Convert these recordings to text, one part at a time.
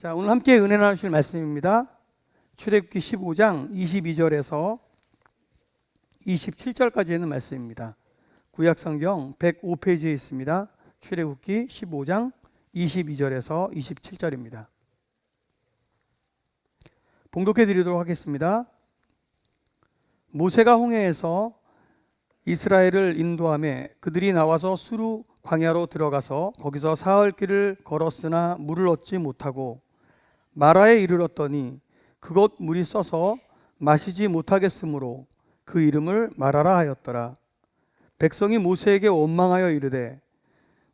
자, 오늘 함께 은혜 나누실 말씀입니다. 출애굽기 15장 22절에서 27절까지 있는 말씀입니다. 구약성경 105페이지에 있습니다. 출애굽기 15장 22절에서 27절입니다. 봉독해 드리도록 하겠습니다. 모세가 홍해에서 이스라엘을 인도하며 그들이 나와서 수르 광야로 들어가서 거기서 사흘 길을 걸었으나 물을 얻지 못하고 마라에 이르렀더니 그곳 물이 써서 마시지 못하겠으므로 그 이름을 마라라 하였더라. 백성이 모세에게 원망하여 이르되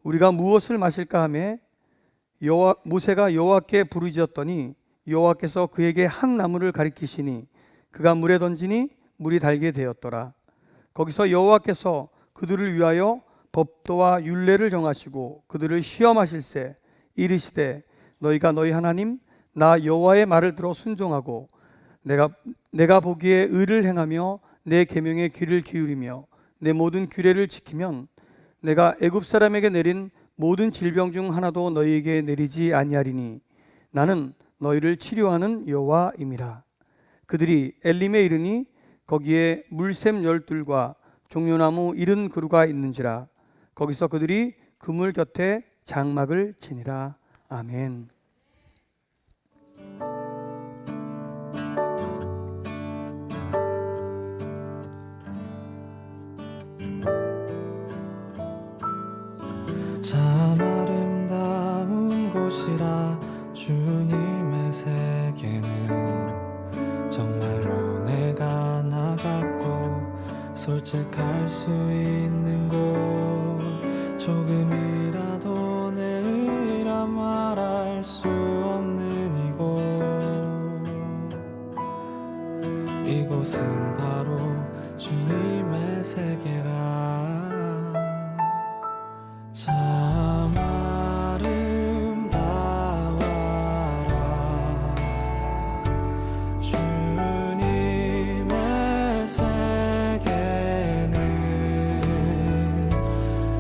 우리가 무엇을 마실까 하매 모세가 여호와께 부르짖었더니 여호와께서 그에게 한 나무를 가리키시니 그가 물에 던지니 물이 달게 되었더라. 거기서 여호와께서 그들을 위하여 법도와 율례를 정하시고 그들을 시험하실세 이르시되 너희가 너희 하나님 나 여호와의 말을 들어 순종하고 내가 보기에 의를 행하며 내 계명에 귀를 기울이며 내 모든 규례를 지키면 내가 애굽 사람에게 내린 모든 질병 중 하나도 너희에게 내리지 아니하리니 나는 너희를 치료하는 여호와임이라. 그들이 엘림에 이르니 거기에 물샘 12과 종려나무 70그루가 있는지라. 거기서 그들이 그물 곁에 장막을 치니라. 아멘. 참 아름다운 곳이라 주님의 세계는 정말로 내가 나갔고 솔직할 수 있는 곳 조금이라도 내 의라 말할 수 없는 이곳은 바로 주님의 세계라. 참 아름다워라 주님의 세계는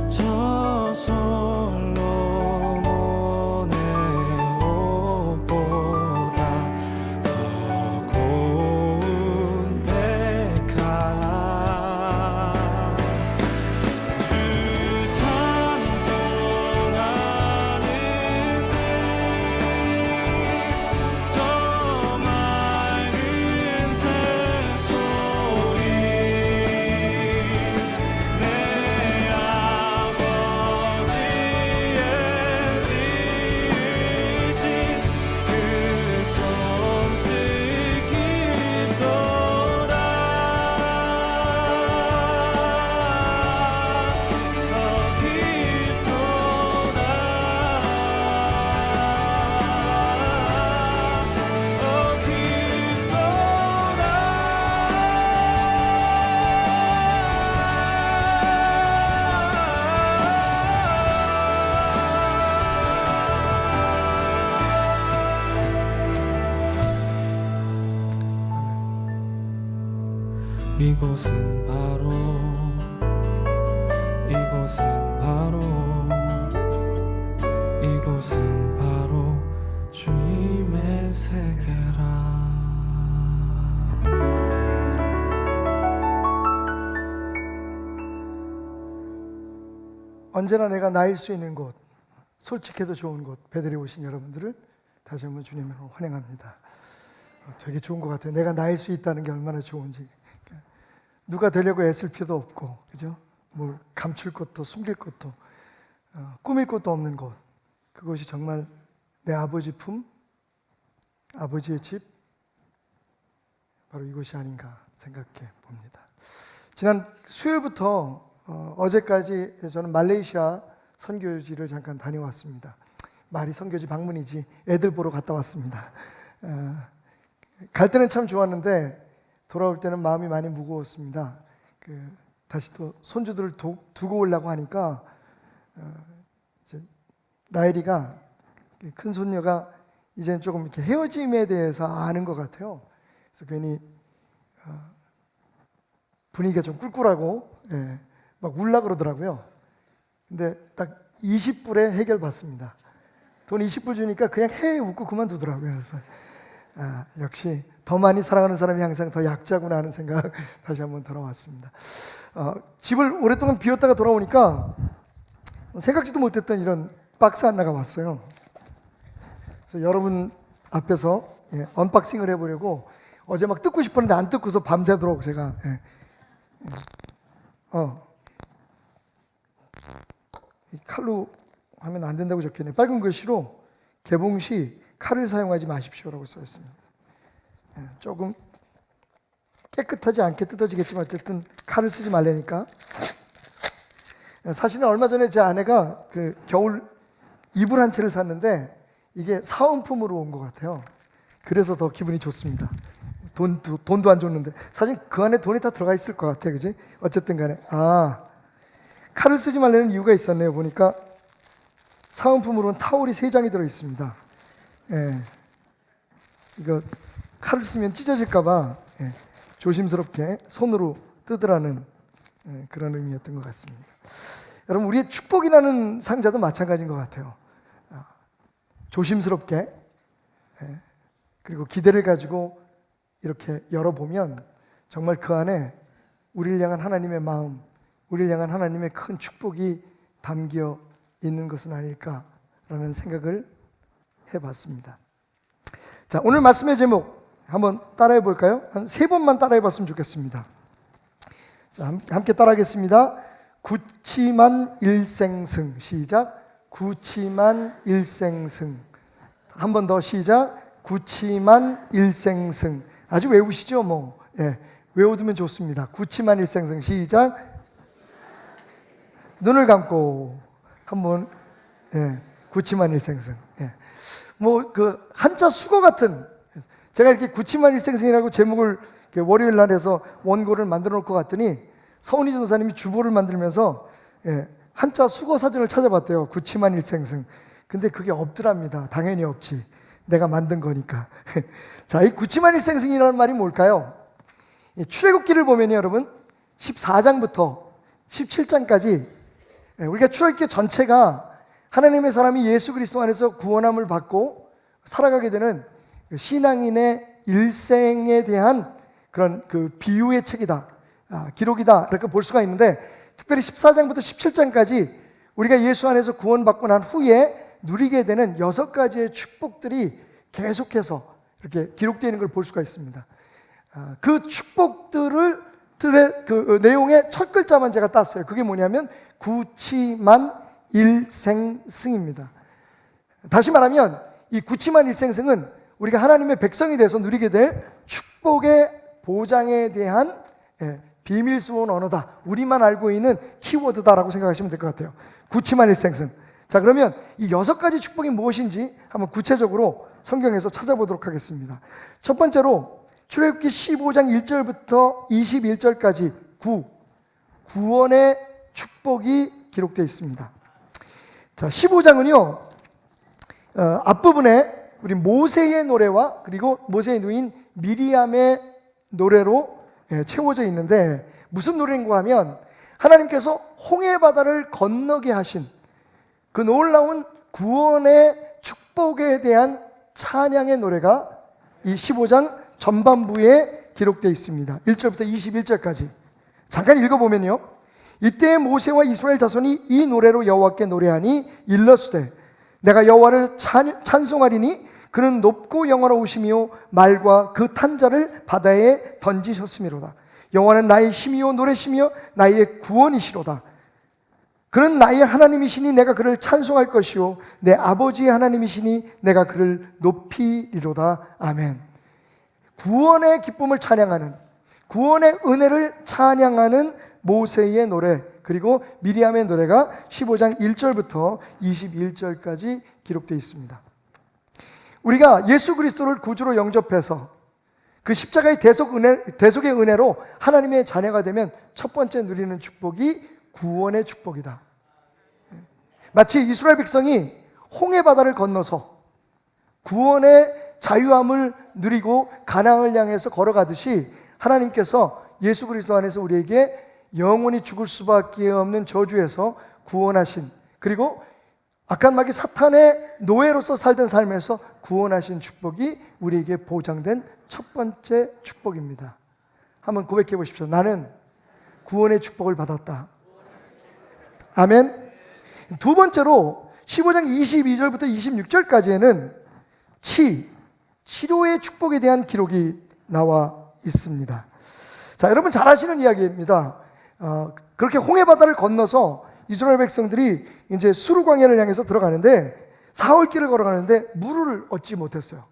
저 솔로몬의 옷보다 더 고운 백화 이곳은 바로 주님의 세계라. 언제나 내가 나일 수 있는 곳, 솔직해도 좋은 곳, 배들이 오신 여러분들을 다시 한번 주님으로 환영합니다. 되게 좋은 것 같아요. 내가 나일 수 있다는 게 얼마나 좋은지. 누가 되려고 애쓸 필요도 없고, 그죠? 뭘 감출 것도 숨길 것도 꾸밀 것도 없는 곳. 그것이 정말 내 아버지 품, 아버지의 집, 바로 이곳이 아닌가 생각해 봅니다. 지난 수요일부터 어제까지 저는 말레이시아 선교지를 잠깐 다녀왔습니다. 말이 선교지 방문이지 애들 보러 갔다 왔습니다. 갈 때는 참 좋았는데 돌아올 때는 마음이 많이 무거웠습니다. 다시 또 손주들을 두고 오려고 하니까 나엘이가 큰 손녀가 이제는 조금 이렇게 헤어짐에 대해서 아는 것 같아요. 그래서 괜히 분위기가 좀 꿀꿀하고 막 울라 그러더라고요. 근데 딱 20불에 해결받습니다. 돈 20불 주니까 그냥 헤 웃고 그만두더라고요. 그래서 역시 더 많이 사랑하는 사람이 항상 더 약자구나 하는 생각 다시 한번 돌아왔습니다. 집을 오랫동안 비웠다가 돌아오니까 생각지도 못했던 이런 박스 하나가 왔어요. 그래서 여러분 앞에서 언박싱을 해보려고 어제 막 뜯고 싶었는데 안 뜯고서 밤새도록 제가 이 칼로 하면 안 된다고 적혀있네요. 빨간 글씨로 개봉 시 칼을 사용하지 마십시오라고 써 있습니다. 조금 깨끗하지 않게 뜯어지겠지만 어쨌든 칼을 쓰지 말라니까. 사실은 얼마 전에 제 아내가 그 겨울 이불 한 채를 샀는데 이게 사은품으로 온 것 같아요. 그래서 더 기분이 좋습니다. 돈도 안 줬는데 사실 그 안에 돈이 다 들어가 있을 것 같아, 그지? 어쨌든 간에 칼을 쓰지 말라는 이유가 있었네요. 보니까 사은품으로는 타올이 3장이 들어 있습니다. 이거 칼을 쓰면 찢어질까봐 조심스럽게 손으로 뜯으라는 그런 의미였던 것 같습니다. 여러분, 우리의 축복이라는 상자도 마찬가지인 것 같아요. 조심스럽게 그리고 기대를 가지고 이렇게 열어보면 정말 그 안에 우리를 향한 하나님의 마음, 우리를 향한 하나님의 큰 축복이 담겨 있는 것은 아닐까라는 생각을 해봤습니다. 자, 오늘 말씀의 제목 한번 따라해 볼까요? 한 3번만 따라해 봤으면 좋겠습니다. 자, 함께 따라하겠습니다. 구치만 일생승. 시작. 구치만 일생승. 한 번 더 시작. 구치만 일생승. 아주 외우시죠? 뭐. 외워두면 좋습니다. 구치만 일생승. 시작. 눈을 감고 한번 구치만 일생승. 뭐 그 한자 수거 같은, 제가 이렇게 구치만 일생승이라고 제목을 월요일 날 해서 원고를 만들어 놓을 것 같더니 서은희 전도사님이 주보를 만들면서 한자 수거 사전을 찾아봤대요. 구치만 일생승. 근데 그게 없더랍니다. 당연히 없지. 내가 만든 거니까. 자, 이 구치만 일생승이라는 말이 뭘까요? 출애굽기를 보면요, 여러분 14장부터 17장까지 우리가 출애굽기 전체가 하나님의 사람이 예수 그리스도 안에서 구원함을 받고 살아가게 되는 신앙인의 일생에 대한 그런 그 비유의 책이다, 기록이다, 이렇게 볼 수가 있는데, 특별히 14장부터 17장까지 우리가 예수 안에서 구원받고 난 후에 누리게 되는 6가지의 축복들이 계속해서 이렇게 기록되어 있는 걸 볼 수가 있습니다. 그 축복들의 그 내용의 첫 글자만 제가 땄어요. 그게 뭐냐면 구치만 일생승입니다. 다시 말하면 이 구치만 일생승은 우리가 하나님의 백성이 돼서 누리게 될 축복의 보장에 대한 비밀스러운 언어다, 우리만 알고 있는 키워드다라고 생각하시면 될 것 같아요. 구치만 일생승. 자, 그러면 이 6가지 축복이 무엇인지 한번 구체적으로 성경에서 찾아보도록 하겠습니다. 첫 번째로 출애굽기 15장 1절부터 21절까지 구원의 축복이 기록되어 있습니다. 자, 15장은요 앞부분에 우리 모세의 노래와 그리고 모세의 누인 미리암의 노래로 채워져 있는데, 무슨 노래인가 하면 하나님께서 홍해 바다를 건너게 하신 그 놀라운 구원의 축복에 대한 찬양의 노래가 이 15장 전반부에 기록되어 있습니다. 1절부터 21절까지 잠깐 읽어보면요, 이때 모세와 이스라엘 자손이 이 노래로 여호와께 노래하니 일러스되 내가 여호와를 찬송하리니 그는 높고 영원하시며 말과 그 탄자를 바다에 던지셨음이로다. 여호와는 나의 힘이요 노래시며 나의 구원이시로다. 그는 나의 하나님이시니 내가 그를 찬송할 것이요 내 아버지의 하나님이시니 내가 그를 높이리로다. 아멘. 구원의 기쁨을 찬양하는, 구원의 은혜를 찬양하는 모세의 노래, 그리고 미리암의 노래가 15장 1절부터 21절까지 기록되어 있습니다. 우리가 예수 그리스도를 구주로 영접해서 그 십자가의 대속의 은혜로 하나님의 자녀가 되면 첫 번째 누리는 축복이 구원의 축복이다. 마치 이스라엘 백성이 홍해 바다를 건너서 구원의 자유함을 누리고 가나안을 향해서 걸어가듯이 하나님께서 예수 그리스도 안에서 우리에게 영원히 죽을 수밖에 없는 저주에서 구원하신, 그리고 악한 마귀 사탄의 노예로서 살던 삶에서 구원하신 축복이 우리에게 보장된 첫 번째 축복입니다. 한번 고백해 보십시오. 나는 구원의 축복을 받았다. 아멘. 두 번째로 15장 22절부터 26절까지에는 치료의 축복에 대한 기록이 나와 있습니다. 자, 여러분 잘 아시는 이야기입니다. 그렇게 홍해바다를 건너서 이스라엘 백성들이 이제 수르광야를 향해서 들어가는데 사흘길을 걸어가는데 물을 얻지 못했어요.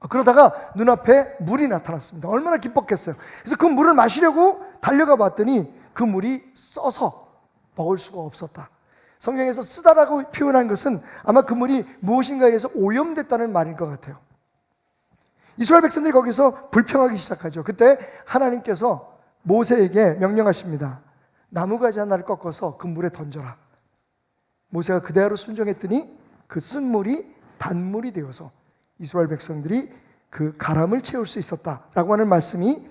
그러다가 눈앞에 물이 나타났습니다. 얼마나 기뻤겠어요. 그래서 그 물을 마시려고 달려가 봤더니 그 물이 써서 먹을 수가 없었다. 성경에서 쓰다라고 표현한 것은 아마 그 물이 무엇인가에 의해서 오염됐다는 말일 것 같아요. 이스라엘 백성들이 거기서 불평하기 시작하죠. 그때 하나님께서 모세에게 명령하십니다. 나무가지 하나를 꺾어서 그 물에 던져라. 모세가 그대로 순종했더니 그 쓴 물이 단물이 되어서 이스라엘 백성들이 그 가람을 채울 수 있었다라고 하는 말씀이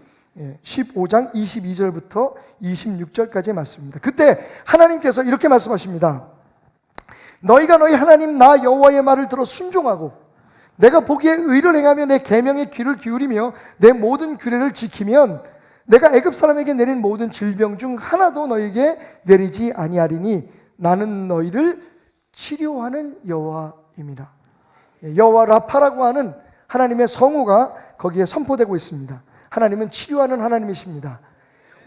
15장 22절부터 26절까지의 말씀입니다. 그때 하나님께서 이렇게 말씀하십니다. 너희가 너희 하나님 나 여호와의 말을 들어 순종하고 내가 보기에 의를 행하며 내 계명에 귀를 기울이며 내 모든 규례를 지키면 내가 애굽 사람에게 내린 모든 질병 중 하나도 너희에게 내리지 아니하리니 나는 너희를 치료하는 여호와입니다. 여호와 라파라고 하는 하나님의 성호가 거기에 선포되고 있습니다. 하나님은 치료하는 하나님이십니다.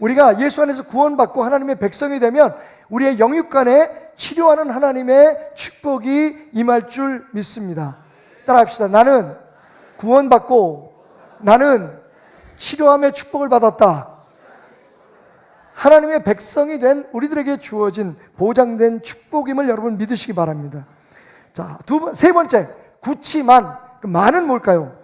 우리가 예수 안에서 구원받고 하나님의 백성이 되면 우리의 영육간에 치료하는 하나님의 축복이 임할 줄 믿습니다. 따라합시다. 나는 구원받고 나는 치료함의 축복을 받았다. 하나님의 백성이 된 우리들에게 주어진 보장된 축복임을 여러분 믿으시기 바랍니다. 자, 세 번째, 구치만. 그 만은 뭘까요?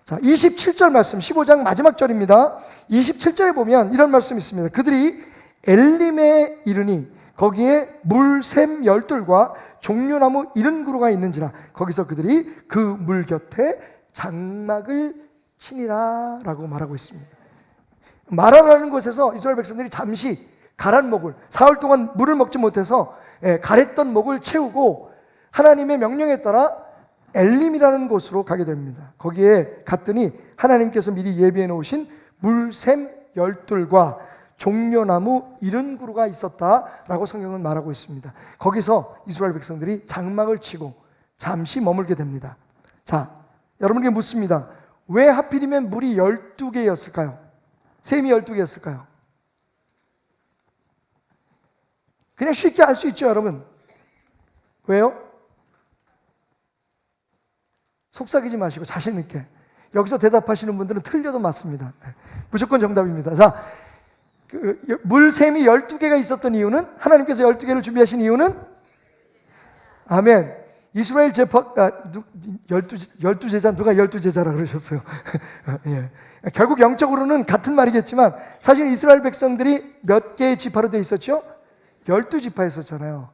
자, 27절 말씀, 15장 마지막 절입니다. 27절에 보면 이런 말씀이 있습니다. 그들이 엘림에 이르니 거기에 물샘 열둘과 종려나무 70그루가 있는지라 거기서 그들이 그 물 곁에 장막을 치니라 라고 말하고 있습니다. 마라라는 곳에서 이스라엘 백성들이 잠시 가란 목을 사흘 동안 물을 먹지 못해서 가랬던 목을 채우고 하나님의 명령에 따라 엘림이라는 곳으로 가게 됩니다. 거기에 갔더니 하나님께서 미리 예비해 놓으신 물샘 열둘과 종려나무 70그루가 있었다라고 성경은 말하고 있습니다. 거기서 이스라엘 백성들이 장막을 치고 잠시 머물게 됩니다. 자, 여러분에게 묻습니다. 왜 하필이면 물이 12개였을까요? 샘이 12개였을까요? 그냥 쉽게 알 수 있죠, 여러분. 왜요? 속삭이지 마시고 자신 있게. 여기서 대답하시는 분들은 틀려도 맞습니다. 무조건 정답입니다. 자, 물샘이 12개가 있었던 이유는, 하나님께서 12개를 준비하신 이유는, 아멘. 이스라엘 제파, 12제자, 누가 12제자라 그러셨어요? 예. 결국 영적으로는 같은 말이겠지만, 사실 이스라엘 백성들이 몇 개의 지파로 되어 있었죠? 12지파였었잖아요.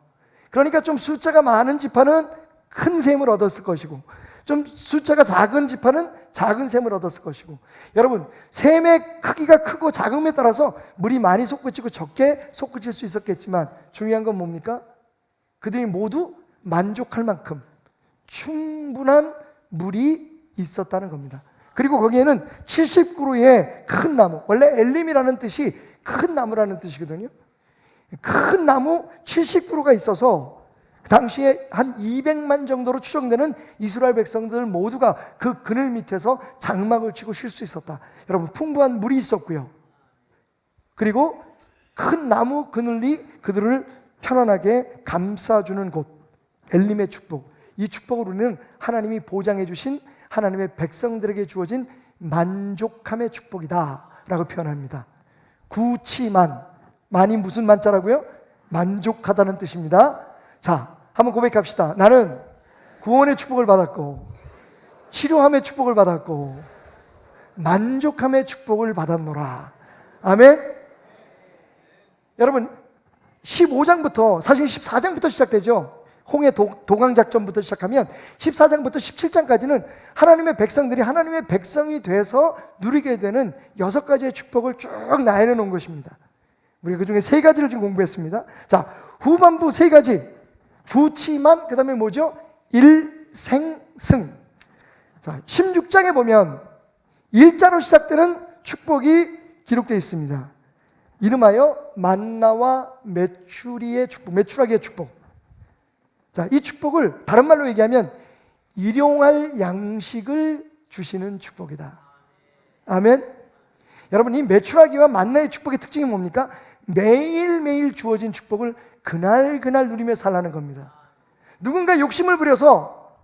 그러니까 좀 숫자가 많은 지파는 큰 샘을 얻었을 것이고, 좀 숫자가 작은 지파는 작은 샘을 얻었을 것이고, 여러분 샘의 크기가 크고 작음에 따라서 물이 많이 솟구치고 적게 솟구칠 수 있었겠지만 중요한 건 뭡니까? 그들이 모두 만족할 만큼 충분한 물이 있었다는 겁니다. 그리고 거기에는 70그루의 큰 나무, 원래 엘림이라는 뜻이 큰 나무라는 뜻이거든요. 큰 나무 70그루가 있어서 그 당시에 한 200만 정도로 추정되는 이스라엘 백성들 모두가 그 그늘 밑에서 장막을 치고 쉴 수 있었다. 여러분, 풍부한 물이 있었고요. 그리고 큰 나무 그늘이 그들을 편안하게 감싸주는 곳, 엘림의 축복. 이 축복을 우리는 하나님이 보장해 주신 하나님의 백성들에게 주어진 만족함의 축복이다 라고 표현합니다. 구치만, 만이 무슨 만자라고요? 만족하다는 뜻입니다. 자, 한번 고백합시다. 나는 구원의 축복을 받았고 치료함의 축복을 받았고 만족함의 축복을 받았노라. 아멘. 여러분 15장부터 사실 14장부터 시작되죠. 홍해 도강작전부터 시작하면 14장부터 17장까지는 하나님의 백성들이 하나님의 백성이 돼서 누리게 되는 6가지의 축복을 쭉 나열해 놓은 것입니다. 우리 그 중에 3가지를 지금 공부했습니다. 자, 후반부 3가지 구치만, 그 다음에 뭐죠? 일생승. 자, 16장에 보면 일자로 시작되는 축복이 기록되어 있습니다. 이름하여 만나와 메추리의 축복, 메추라기의 축복. 자, 이 축복을 다른 말로 얘기하면 일용할 양식을 주시는 축복이다. 아멘. 여러분, 이 메추라기와 만나의 축복의 특징이 뭡니까? 매일매일 주어진 축복을 그날 누리며 살라는 겁니다. 누군가 욕심을 부려서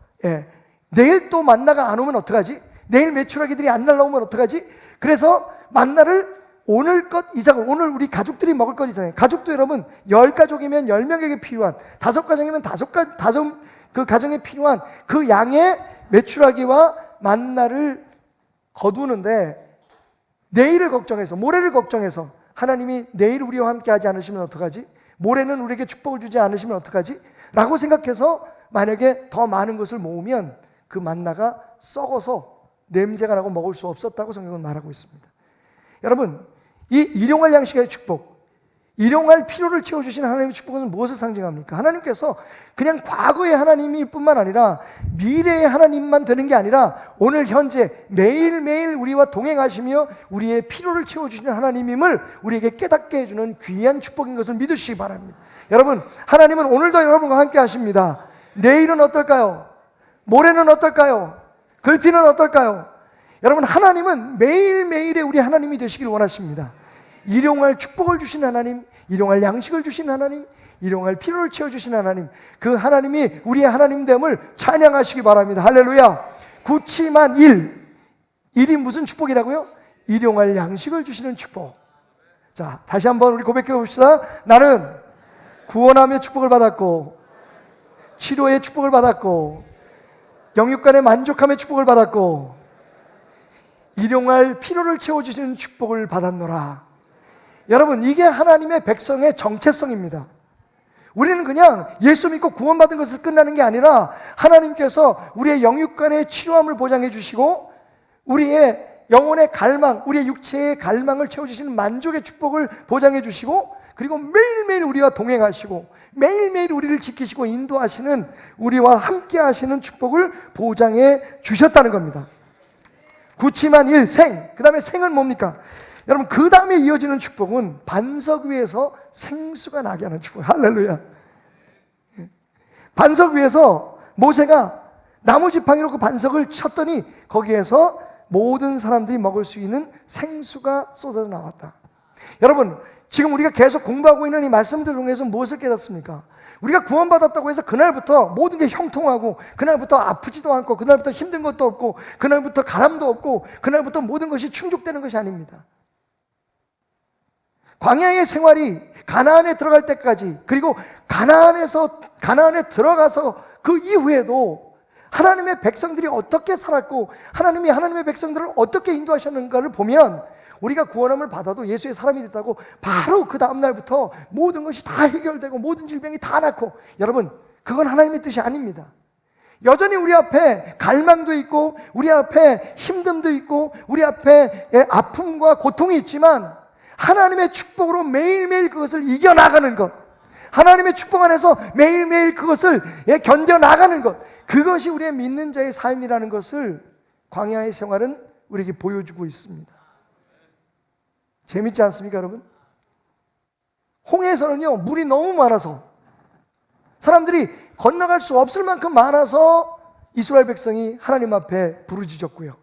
내일 또 만나가 안 오면 어떡하지? 내일 메추라기들이 안 날라오면 어떡하지? 그래서 만나를 오늘 것 이상은, 오늘 우리 가족들이 먹을 것 이상은, 가족도 여러분 10가족이면 10명에게 필요한, 5가정이면 5 그 가정에 필요한 그 양의 메추라기와 만나를 거두는데 내일을 걱정해서, 모레를 걱정해서 하나님이 내일 우리와 함께 하지 않으시면 어떡하지? 모레는 우리에게 축복을 주지 않으시면 어떡하지? 라고 생각해서 만약에 더 많은 것을 모으면 그 만나가 썩어서 냄새가 나고 먹을 수 없었다고 성경은 말하고 있습니다. 여러분, 이 일용할 양식의 축복, 일용할 필요를 채워주시는 하나님의 축복은 무엇을 상징합니까? 하나님께서 그냥 과거의 하나님일 뿐만 아니라 미래의 하나님만 되는 게 아니라 오늘 현재 매일매일 우리와 동행하시며 우리의 필요를 채워주시는 하나님임을 우리에게 깨닫게 해주는 귀한 축복인 것을 믿으시기 바랍니다. 여러분, 하나님은 오늘도 여러분과 함께 하십니다. 내일은 어떨까요? 모레는 어떨까요? 글피는 어떨까요? 여러분, 하나님은 매일매일의 우리 하나님이 되시길 원하십니다. 일용할 축복을 주신 하나님, 일용할 양식을 주신 하나님, 일용할 필요를 채워주신 하나님, 그 하나님이 우리의 하나님됨을 찬양하시기 바랍니다. 할렐루야. 구치만 일이 무슨 축복이라고요? 일용할 양식을 주시는 축복. 자, 다시 한번 우리 고백해 봅시다. 나는 구원함의 축복을 받았고, 치료의 축복을 받았고, 영육간의 만족함의 축복을 받았고, 일용할 필요를 채워주시는 축복을 받았노라. 여러분, 이게 하나님의 백성의 정체성입니다. 우리는 그냥 예수 믿고 구원받은 것에서 끝나는 게 아니라 하나님께서 우리의 영육간의 치료함을 보장해 주시고 우리의 영혼의 갈망, 우리의 육체의 갈망을 채워주시는 만족의 축복을 보장해 주시고, 그리고 매일매일 우리와 동행하시고 매일매일 우리를 지키시고 인도하시는, 우리와 함께 하시는 축복을 보장해 주셨다는 겁니다. 구치만 생, 그 다음에 생은 뭡니까? 여러분, 그 다음에 이어지는 축복은 반석 위에서 생수가 나게 하는 축복. 할렐루야. 반석 위에서 모세가 나무지팡이로 그 반석을 쳤더니 거기에서 모든 사람들이 먹을 수 있는 생수가 쏟아져 나왔다. 여러분, 지금 우리가 계속 공부하고 있는 이 말씀들 중에서 무엇을 깨닫습니까? 우리가 구원받았다고 해서 그날부터 모든 게 형통하고, 그날부터 아프지도 않고, 그날부터 힘든 것도 없고, 그날부터 가람도 없고, 그날부터 모든 것이 충족되는 것이 아닙니다. 광야의 생활이 가나안에 들어갈 때까지, 그리고 가나안에 들어가서 그 이후에도 하나님의 백성들이 어떻게 살았고 하나님이 하나님의 백성들을 어떻게 인도하셨는가를 보면, 우리가 구원함을 받아도 예수의 사람이 됐다고 바로 그 다음날부터 모든 것이 다 해결되고 모든 질병이 다 낫고, 여러분, 그건 하나님의 뜻이 아닙니다. 여전히 우리 앞에 갈망도 있고 우리 앞에 힘듦도 있고 우리 앞에 아픔과 고통이 있지만 하나님의 축복으로 매일매일 그것을 이겨나가는 것, 하나님의 축복 안에서 매일매일 그것을 견뎌나가는 것, 그것이 우리의 믿는 자의 삶이라는 것을 광야의 생활은 우리에게 보여주고 있습니다. 재밌지 않습니까, 여러분? 홍해에서는요, 물이 너무 많아서 사람들이 건너갈 수 없을 만큼 많아서 이스라엘 백성이 하나님 앞에 부르짖었고요.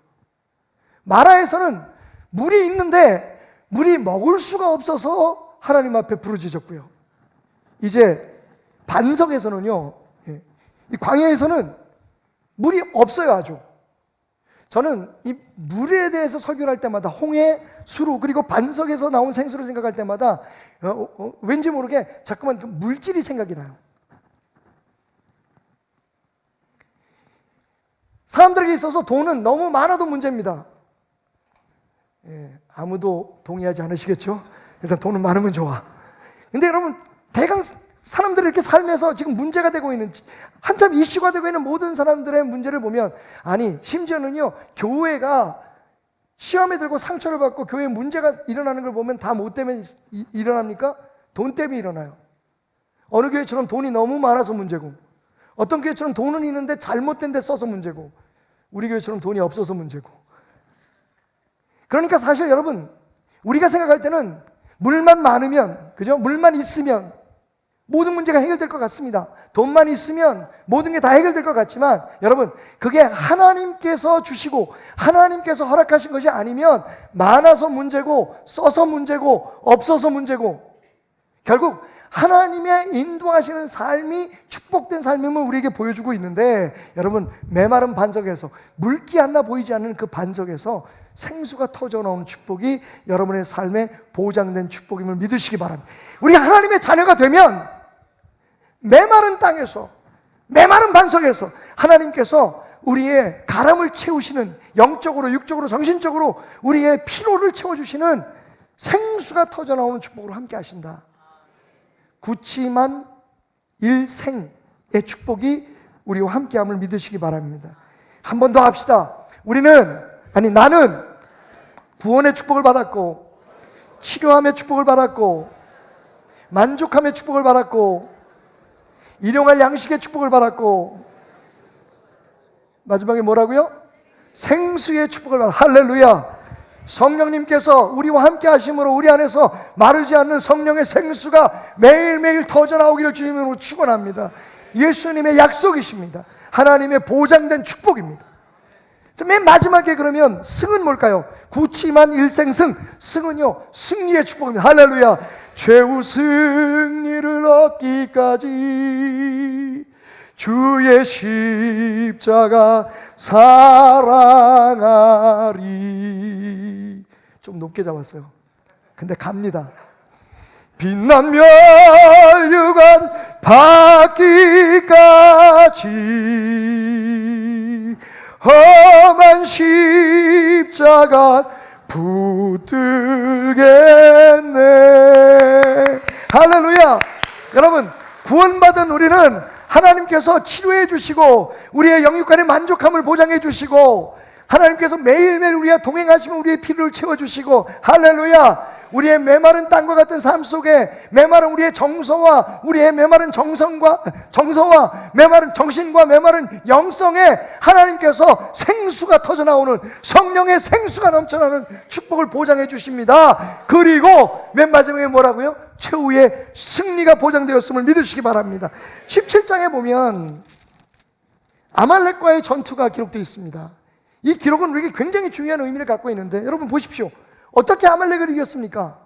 마라에서는 물이 있는데 물이 먹을 수가 없어서 하나님 앞에 부르짖었고요. 이제 반석에서는요, 이 광야에서는 물이 없어요. 아주. 저는 이 물에 대해서 설교를 할 때마다 홍해, 수루, 그리고 반석에서 나온 생수를 생각할 때마다 왠지 모르게 자꾸만 그 물질이 생각이 나요. 사람들에게 있어서 돈은 너무 많아도 문제입니다. 아무도 동의하지 않으시겠죠? 일단 돈은 많으면 좋아. 근데 여러분, 대강 사람들이 이렇게 삶에서 지금 문제가 되고 있는, 한참 이슈가 되고 있는 모든 사람들의 문제를 보면, 아니 심지어는요, 교회가 시험에 들고 상처를 받고 교회에 문제가 일어나는 걸 보면 다 뭐 때문에 일어납니까? 돈 때문에 일어나요. 어느 교회처럼 돈이 너무 많아서 문제고, 어떤 교회처럼 돈은 있는데 잘못된 데 써서 문제고, 우리 교회처럼 돈이 없어서 문제고. 그러니까 사실 여러분, 우리가 생각할 때는 물만 많으면, 그죠? 물만 있으면 모든 문제가 해결될 것 같습니다. 돈만 있으면 모든 게 다 해결될 것 같지만, 여러분, 그게 하나님께서 주시고 하나님께서 허락하신 것이 아니면 많아서 문제고, 써서 문제고, 없어서 문제고, 결국 하나님의 인도하시는 삶이 축복된 삶임을 우리에게 보여주고 있는데, 여러분, 메마른 반석에서, 물기 하나 보이지 않는 그 반석에서 생수가 터져나오는 축복이 여러분의 삶에 보장된 축복임을 믿으시기 바랍니다. 우리가 하나님의 자녀가 되면 메마른 땅에서, 메마른 반석에서 하나님께서 우리의 가람을 채우시는, 영적으로, 육적으로, 정신적으로 우리의 피로를 채워주시는 생수가 터져나오는 축복으로 함께 하신다. 구치만 일생의 축복이 우리와 함께함을 믿으시기 바랍니다. 한 번 더 합시다. 나는 구원의 축복을 받았고, 치료함의 축복을 받았고, 만족함의 축복을 받았고, 일용할 양식의 축복을 받았고, 마지막에 뭐라고요? 생수의 축복을 받았고. 할렐루야. 성령님께서 우리와 함께 하심으로 우리 안에서 마르지 않는 성령의 생수가 매일매일 터져나오기를 주님으로 축원합니다. 예수님의 약속이십니다. 하나님의 보장된 축복입니다. 맨 마지막에 그러면 승은 뭘까요? 구치만 일생승. 승은요, 승리의 축복입니다. 할렐루야. 최후 승리를 얻기까지 주의 십자가 사랑하리. 좀 높게 잡았어요. 근데 갑니다. 빛난 멸류관 받기까지 험한 십자가 붙들겠네. 할렐루야. 여러분, 구원받은 우리는 하나님께서 치료해 주시고 우리의 영육간의 만족함을 보장해 주시고, 하나님께서 매일매일 우리와 동행하시면 우리의 필요를 채워주시고, 할렐루야. 우리의 메마른 땅과 같은 삶 속에 메마른 우리의 정서와 우리의 메마른 정성과 메마른 정신과 메마른 영성에 하나님께서 생수가 터져나오는, 성령의 생수가 넘쳐나는 축복을 보장해 주십니다. 그리고 맨 마지막에 뭐라고요? 최후의 승리가 보장되었음을 믿으시기 바랍니다. 17장에 보면 아말렉과의 전투가 기록되어 있습니다. 이 기록은 우리에게 굉장히 중요한 의미를 갖고 있는데, 여러분 보십시오. 어떻게 아말렉을 이겼습니까?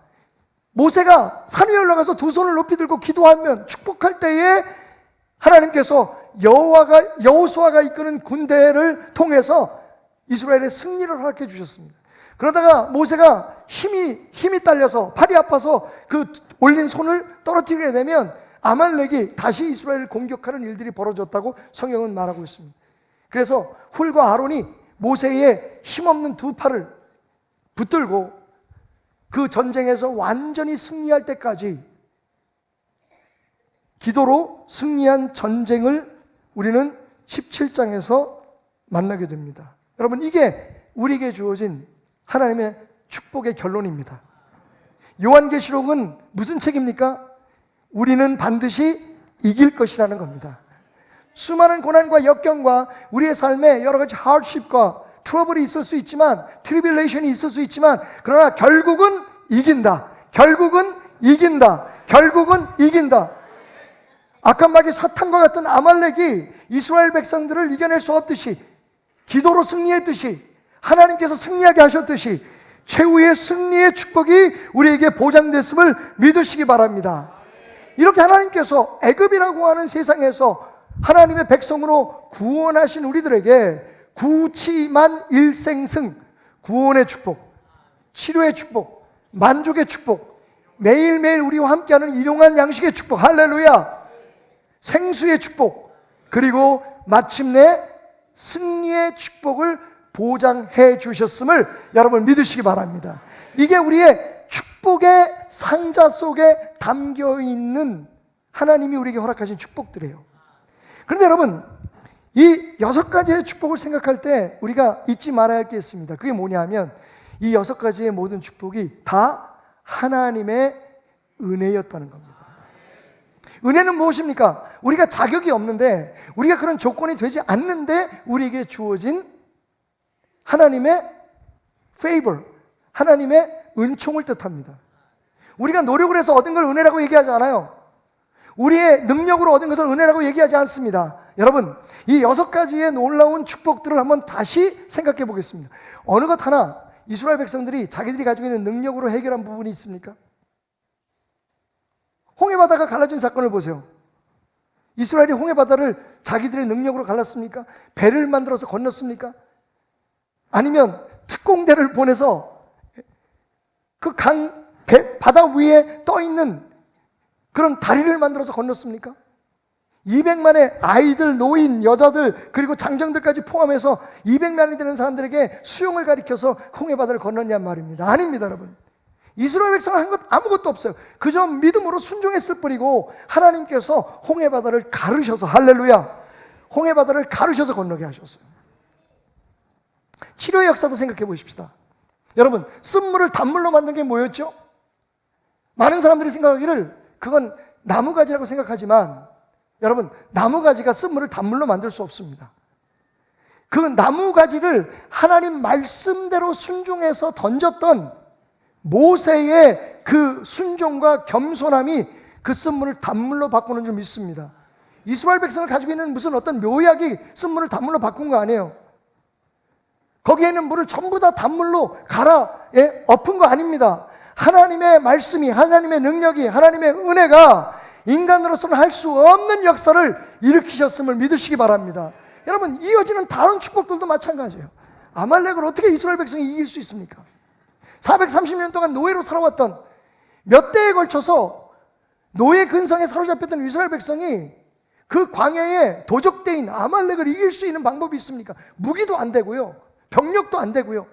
모세가 산 위에 올라가서 두 손을 높이 들고 기도하면, 축복할 때에 하나님께서 여호수아가 이끄는 군대를 통해서 이스라엘의 승리를 허락해 주셨습니다. 그러다가 모세가 힘이 딸려서 팔이 아파서 그 올린 손을 떨어뜨리게 되면 아말렉이 다시 이스라엘을 공격하는 일들이 벌어졌다고 성경은 말하고 있습니다. 그래서 훌과 아론이 모세의 힘없는 두 팔을 붙들고 그 전쟁에서 완전히 승리할 때까지 기도로 승리한 전쟁을 우리는 17장에서 만나게 됩니다. 여러분, 이게 우리에게 주어진 하나님의 축복의 결론입니다. 요한계시록은 무슨 책입니까? 우리는 반드시 이길 것이라는 겁니다. 수많은 고난과 역경과 우리의 삶에 여러 가지 hardship과 트러블이 있을 수 있지만, 트리빌레이션이 있을 수 있지만, 그러나 결국은 이긴다. 결국은 이긴다. 결국은 이긴다. 악한 마귀 사탄과 같은 아말렉이 이스라엘 백성들을 이겨낼 수 없듯이, 기도로 승리했듯이, 하나님께서 승리하게 하셨듯이 최후의 승리의 축복이 우리에게 보장됐음을 믿으시기 바랍니다. 이렇게 하나님께서 애굽이라고 하는 세상에서 하나님의 백성으로 구원하신 우리들에게 구치만 일생승, 구원의 축복, 치료의 축복, 만족의 축복, 매일매일 우리와 함께하는 일용한 양식의 축복, 할렐루야, 생수의 축복, 그리고 마침내 승리의 축복을 보장해 주셨음을 여러분 믿으시기 바랍니다. 이게 우리의 축복의 상자 속에 담겨 있는 하나님이 우리에게 허락하신 축복들이에요. 그런데 여러분, 이 6가지의 축복을 생각할 때 우리가 잊지 말아야 할 게 있습니다. 그게 뭐냐면, 이 6가지의 모든 축복이 다 하나님의 은혜였다는 겁니다. 은혜는 무엇입니까? 우리가 자격이 없는데, 우리가 그런 조건이 되지 않는데 우리에게 주어진 하나님의 favor, 하나님의 은총을 뜻합니다. 우리가 노력을 해서 얻은 걸 은혜라고 얘기하지 않아요. 우리의 능력으로 얻은 것을 은혜라고 얘기하지 않습니다. 여러분, 이 6가지의 놀라운 축복들을 한번 다시 생각해 보겠습니다. 어느 것 하나 이스라엘 백성들이 자기들이 가지고 있는 능력으로 해결한 부분이 있습니까? 홍해바다가 갈라진 사건을 보세요. 이스라엘이 홍해바다를 자기들의 능력으로 갈랐습니까? 배를 만들어서 건넜습니까? 아니면 특공대를 보내서 그 바다 위에 떠 있는 그런 다리를 만들어서 건넜습니까? 200만의 아이들, 노인, 여자들, 그리고 장정들까지 포함해서 200만이 되는 사람들에게 수영을 가리켜서 홍해바다를 건넜냔 말입니다. 아닙니다, 여러분. 이스라엘 백성은 한 것 아무것도 없어요. 그저 믿음으로 순종했을 뿐이고 하나님께서 홍해바다를 가르셔서, 할렐루야, 홍해바다를 가르셔서 건너게 하셨어요. 치료의 역사도 생각해 보십시다. 여러분, 쓴물을 단물로 만든 게 뭐였죠? 많은 사람들이 생각하기를 그건 나무가지라고 생각하지만, 여러분, 나무가지가 쓴물을 단물로 만들 수 없습니다. 그 나무가지를 하나님 말씀대로 순종해서 던졌던 모세의 그 순종과 겸손함이 그 쓴물을 단물로 바꾸는 줄 믿습니다. 이스라엘 백성을 가지고 있는 무슨 어떤 묘약이 쓴물을 단물로 바꾼 거 아니에요. 거기에 있는 물을 전부 다 단물로 갈아 엎은 거 아닙니다. 하나님의 말씀이, 하나님의 능력이, 하나님의 은혜가 인간으로서는 할 수 없는 역사를 일으키셨음을 믿으시기 바랍니다. 여러분, 이어지는 다른 축복들도 마찬가지예요. 아말렉을 어떻게 이스라엘 백성이 이길 수 있습니까? 430년 동안 노예로 살아왔던, 몇 대에 걸쳐서 노예 근성에 사로잡혔던 이스라엘 백성이 그 광야에 도적대인 아말렉을 이길 수 있는 방법이 있습니까? 무기도 안 되고요, 병력도 안 되고요.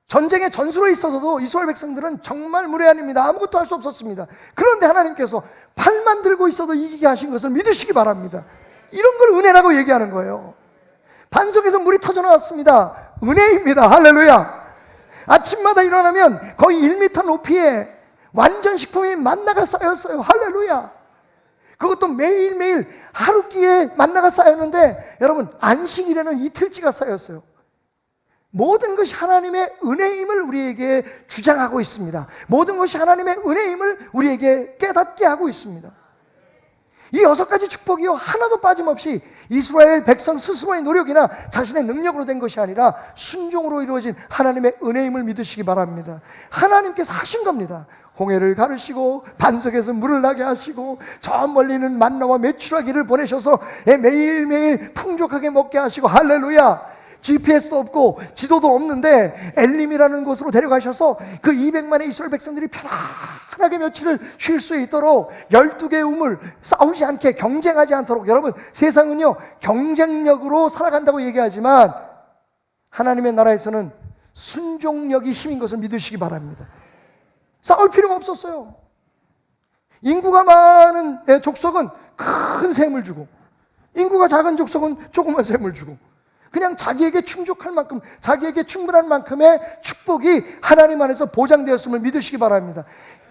전쟁의 전술에 있어서도 이스라엘 백성들은 정말 무례한입니다. 아무것도 할 수 없었습니다. 그런데 하나님께서 팔만 들고 있어도 이기게 하신 것을 믿으시기 바랍니다. 이런 걸 은혜라고 얘기하는 거예요. 반석에서 물이 터져 나왔습니다. 은혜입니다. 할렐루야. 아침마다 일어나면 거의 1m 높이에 완전 식품이 만나가 쌓였어요. 할렐루야. 그것도 매일매일 하루 끼에 만나가 쌓였는데, 여러분, 안식일에는 이틀치가 쌓였어요. 모든 것이 하나님의 은혜임을 우리에게 주장하고 있습니다. 모든 것이 하나님의 은혜임을 우리에게 깨닫게 하고 있습니다. 이 6가지 축복이요, 하나도 빠짐없이 이스라엘 백성 스스로의 노력이나 자신의 능력으로 된 것이 아니라 순종으로 이루어진 하나님의 은혜임을 믿으시기 바랍니다. 하나님께서 하신 겁니다. 홍해를 가르시고 반석에서 물을 나게 하시고 저 멀리는 만나와 메추라기를 보내셔서 매일매일 풍족하게 먹게 하시고, 할렐루야. GPS도 없고 지도도 없는데 엘림이라는 곳으로 데려가셔서 그 200만의 이스라엘 백성들이 편안하게 며칠을 쉴 수 있도록 12개의 우물, 싸우지 않게, 경쟁하지 않도록. 여러분, 세상은요 경쟁력으로 살아간다고 얘기하지만 하나님의 나라에서는 순종력이 힘인 것을 믿으시기 바랍니다. 싸울 필요가 없었어요. 인구가 많은 족속은 큰 셈을 주고, 인구가 작은 족속은 조그만 셈을 주고, 그냥 자기에게 충족할 만큼, 자기에게 충분한 만큼의 축복이 하나님 안에서 보장되었음을 믿으시기 바랍니다.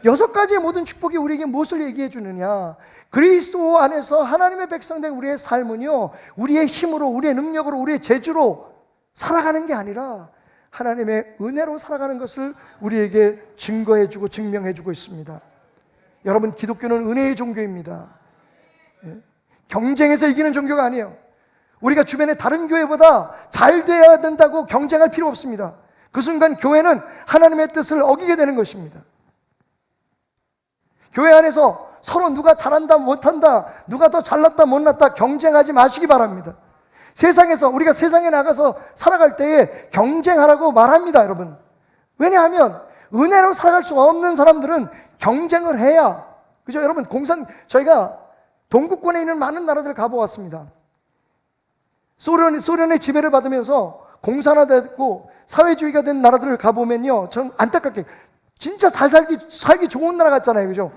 6가지의 모든 축복이 우리에게 무엇을 얘기해 주느냐? 그리스도 안에서 하나님의 백성된 우리의 삶은요, 우리의 힘으로, 우리의 능력으로, 우리의 재주로 살아가는 게 아니라 하나님의 은혜로 살아가는 것을 우리에게 증거해 주고 증명해 주고 있습니다. 여러분, 기독교는 은혜의 종교입니다. 경쟁에서 이기는 종교가 아니에요. 우리가 주변의 다른 교회보다 잘 돼야 된다고 경쟁할 필요 없습니다. 그 순간 교회는 하나님의 뜻을 어기게 되는 것입니다. 교회 안에서 서로 누가 잘한다 못한다, 누가 더 잘났다 못났다 경쟁하지 마시기 바랍니다. 세상에서, 우리가 세상에 나가서 살아갈 때에 경쟁하라고 말합니다, 여러분. 왜냐하면 은혜로 살아갈 수 없는 사람들은 경쟁을 해야, 그죠? 여러분, 저희가 동구권에 있는 많은 나라들을 가보았습니다. 소련의 지배를 받으면서 공산화됐고 사회주의가 된 나라들을 가보면요, 전 안타깝게 진짜 잘 살기 좋은 나라 같잖아요, 그죠?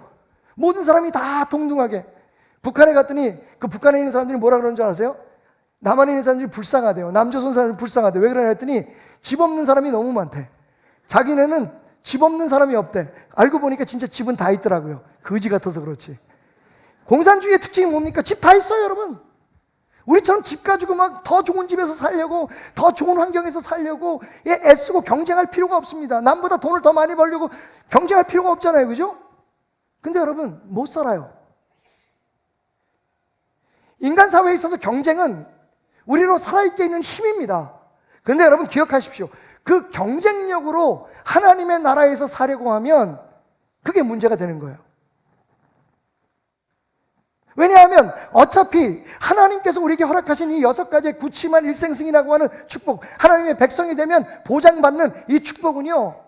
모든 사람이 다 동등하게. 북한에 갔더니 그 북한에 있는 사람들이 뭐라 그러는 줄 아세요? 남한에 있는 사람들이 불쌍하대요. 남조선 사람들이 불쌍하대. 왜 그러냐 했더니 집 없는 사람이 너무 많대. 자기네는 집 없는 사람이 없대. 알고 보니까 진짜 집은 다 있더라고요. 거지 같아서 그렇지. 공산주의의 특징이 뭡니까? 집 다 있어요, 여러분. 우리처럼 집 가지고 막 더 좋은 집에서 살려고, 더 좋은 환경에서 살려고 애쓰고 경쟁할 필요가 없습니다. 남보다 돈을 더 많이 벌려고 경쟁할 필요가 없잖아요, 그죠? 근데 여러분, 못 살아요. 인간 사회에 있어서 경쟁은 우리로 살아있게 있는 힘입니다. 근데 여러분 기억하십시오. 그 경쟁력으로 하나님의 나라에서 사려고 하면 그게 문제가 되는 거예요. 왜냐하면 어차피 하나님께서 우리에게 허락하신 이 6가지의 구치만 일생승이라고 하는 축복, 하나님의 백성이 되면 보장받는 이 축복은요,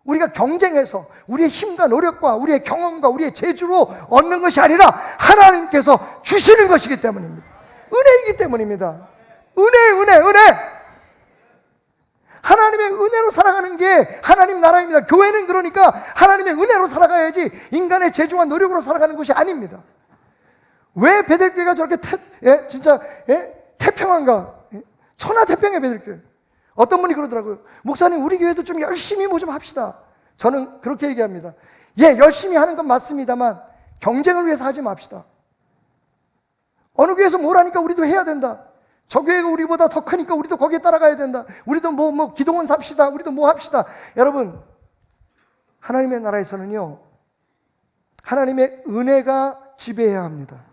우리가 경쟁해서 우리의 힘과 노력과 우리의 경험과 우리의 재주로 얻는 것이 아니라 하나님께서 주시는 것이기 때문입니다. 은혜이기 때문입니다. 은혜. 하나님의 은혜로 살아가는 게 하나님 나라입니다. 교회는 그러니까 하나님의 은혜로 살아가야지 인간의 재주와 노력으로 살아가는 것이 아닙니다. 왜 베델교회가 저렇게 태평한가? 천하태평해, 베델교회. 어떤 분이 그러더라고요. 목사님, 우리 교회도 좀 열심히 뭐 좀 합시다. 저는 그렇게 얘기합니다. 열심히 하는 건 맞습니다만 경쟁을 위해서 하지 맙시다. 어느 교회에서 뭘 하니까 우리도 해야 된다. 저 교회가 우리보다 더 크니까 우리도 거기에 따라가야 된다. 우리도 뭐 기도원 삽시다. 우리도 뭐 합시다. 여러분, 하나님의 나라에서는요, 하나님의 은혜가 지배해야 합니다.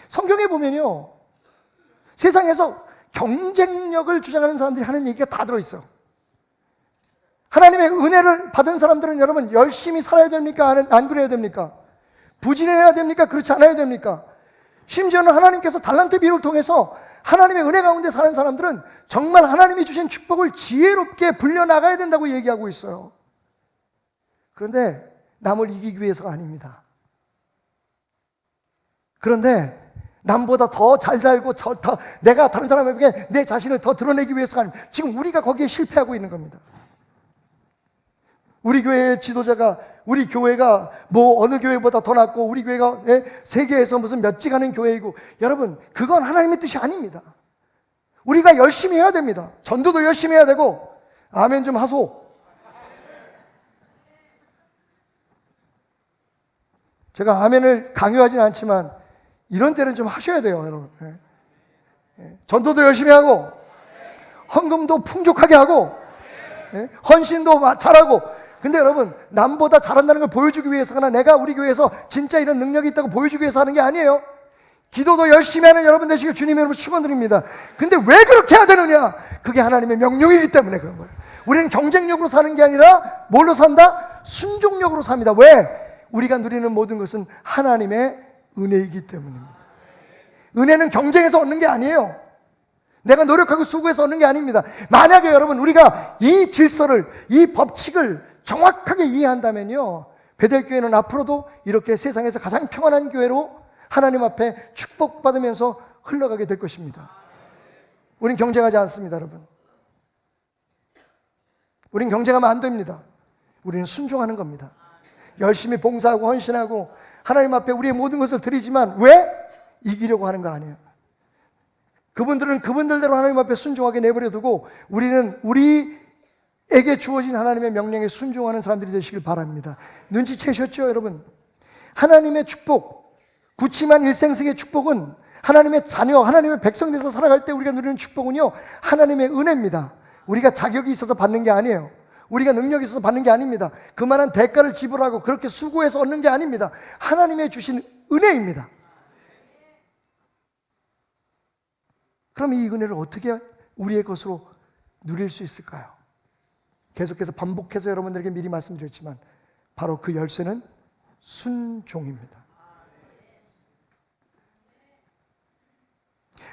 성경에 보면요, 세상에서 경쟁력을 주장하는 사람들이 하는 얘기가 다 들어있어요. 하나님의 은혜를 받은 사람들은 여러분 열심히 살아야 됩니까? 안 그래야 됩니까? 부진해야 됩니까? 그렇지 않아야 됩니까? 심지어는 하나님께서 달란트 비유를 통해서 하나님의 은혜 가운데 사는 사람들은 정말 하나님이 주신 축복을 지혜롭게 불려나가야 된다고 얘기하고 있어요. 그런데 남을 이기기 위해서가 아닙니다. 그런데 남보다 더 잘 살고 내가 다른 사람에게 내 자신을 더 드러내기 위해서가 아닙니다. 지금 우리가 거기에 실패하고 있는 겁니다. 우리 교회의 지도자가 우리 교회가 뭐 어느 교회보다 더 낫고 우리 교회가 세계에서 무슨 몇지 가는 교회이고, 여러분 그건 하나님의 뜻이 아닙니다. 우리가 열심히 해야 됩니다. 전도도 열심히 해야 되고, 아멘 좀 하소. 제가 아멘을 강요하지는 않지만 이런 때는 좀 하셔야 돼요, 여러분. 전도도 열심히 하고, 헌금도 풍족하게 하고, 헌신도 잘하고. 근데 여러분, 남보다 잘한다는 걸 보여주기 위해서거나 내가 우리 교회에서 진짜 이런 능력이 있다고 보여주기 위해서 하는 게 아니에요. 기도도 열심히 하는 여러분 되시길 주님의 이름으로 축원드립니다. 근데 왜 그렇게 해야 되느냐? 그게 하나님의 명령이기 때문에 그런 거예요. 우리는 경쟁력으로 사는 게 아니라 뭘로 산다? 순종력으로 삽니다. 왜? 우리가 누리는 모든 것은 하나님의 은혜이기 때문입니다. 은혜는 경쟁에서 얻는 게 아니에요. 내가 노력하고 수고해서 얻는 게 아닙니다. 만약에 여러분 우리가 이 질서를, 이 법칙을 정확하게 이해한다면요, 베델교회는 앞으로도 이렇게 세상에서 가장 평안한 교회로 하나님 앞에 축복받으면서 흘러가게 될 것입니다. 우린 경쟁하지 않습니다, 여러분. 우린 경쟁하면 안 됩니다. 우리는 순종하는 겁니다. 열심히 봉사하고 헌신하고 하나님 앞에 우리의 모든 것을 드리지만 왜? 이기려고 하는 거 아니에요. 그분들은 그분들대로 하나님 앞에 순종하게 내버려 두고 우리는 우리에게 주어진 하나님의 명령에 순종하는 사람들이 되시길 바랍니다. 눈치채셨죠, 여러분? 하나님의 축복, 굳지만 일생승의 축복은 하나님의 자녀, 하나님의 백성 돼서 살아갈 때 우리가 누리는 축복은요, 하나님의 은혜입니다. 우리가 자격이 있어서 받는 게 아니에요. 우리가 능력이 있어서 받는 게 아닙니다. 그만한 대가를 지불하고 그렇게 수고해서 얻는 게 아닙니다. 하나님의 주신 은혜입니다. 그럼 이 은혜를 어떻게 우리의 것으로 누릴 수 있을까요? 계속해서 반복해서 여러분들에게 미리 말씀드렸지만 바로 그 열쇠는 순종입니다.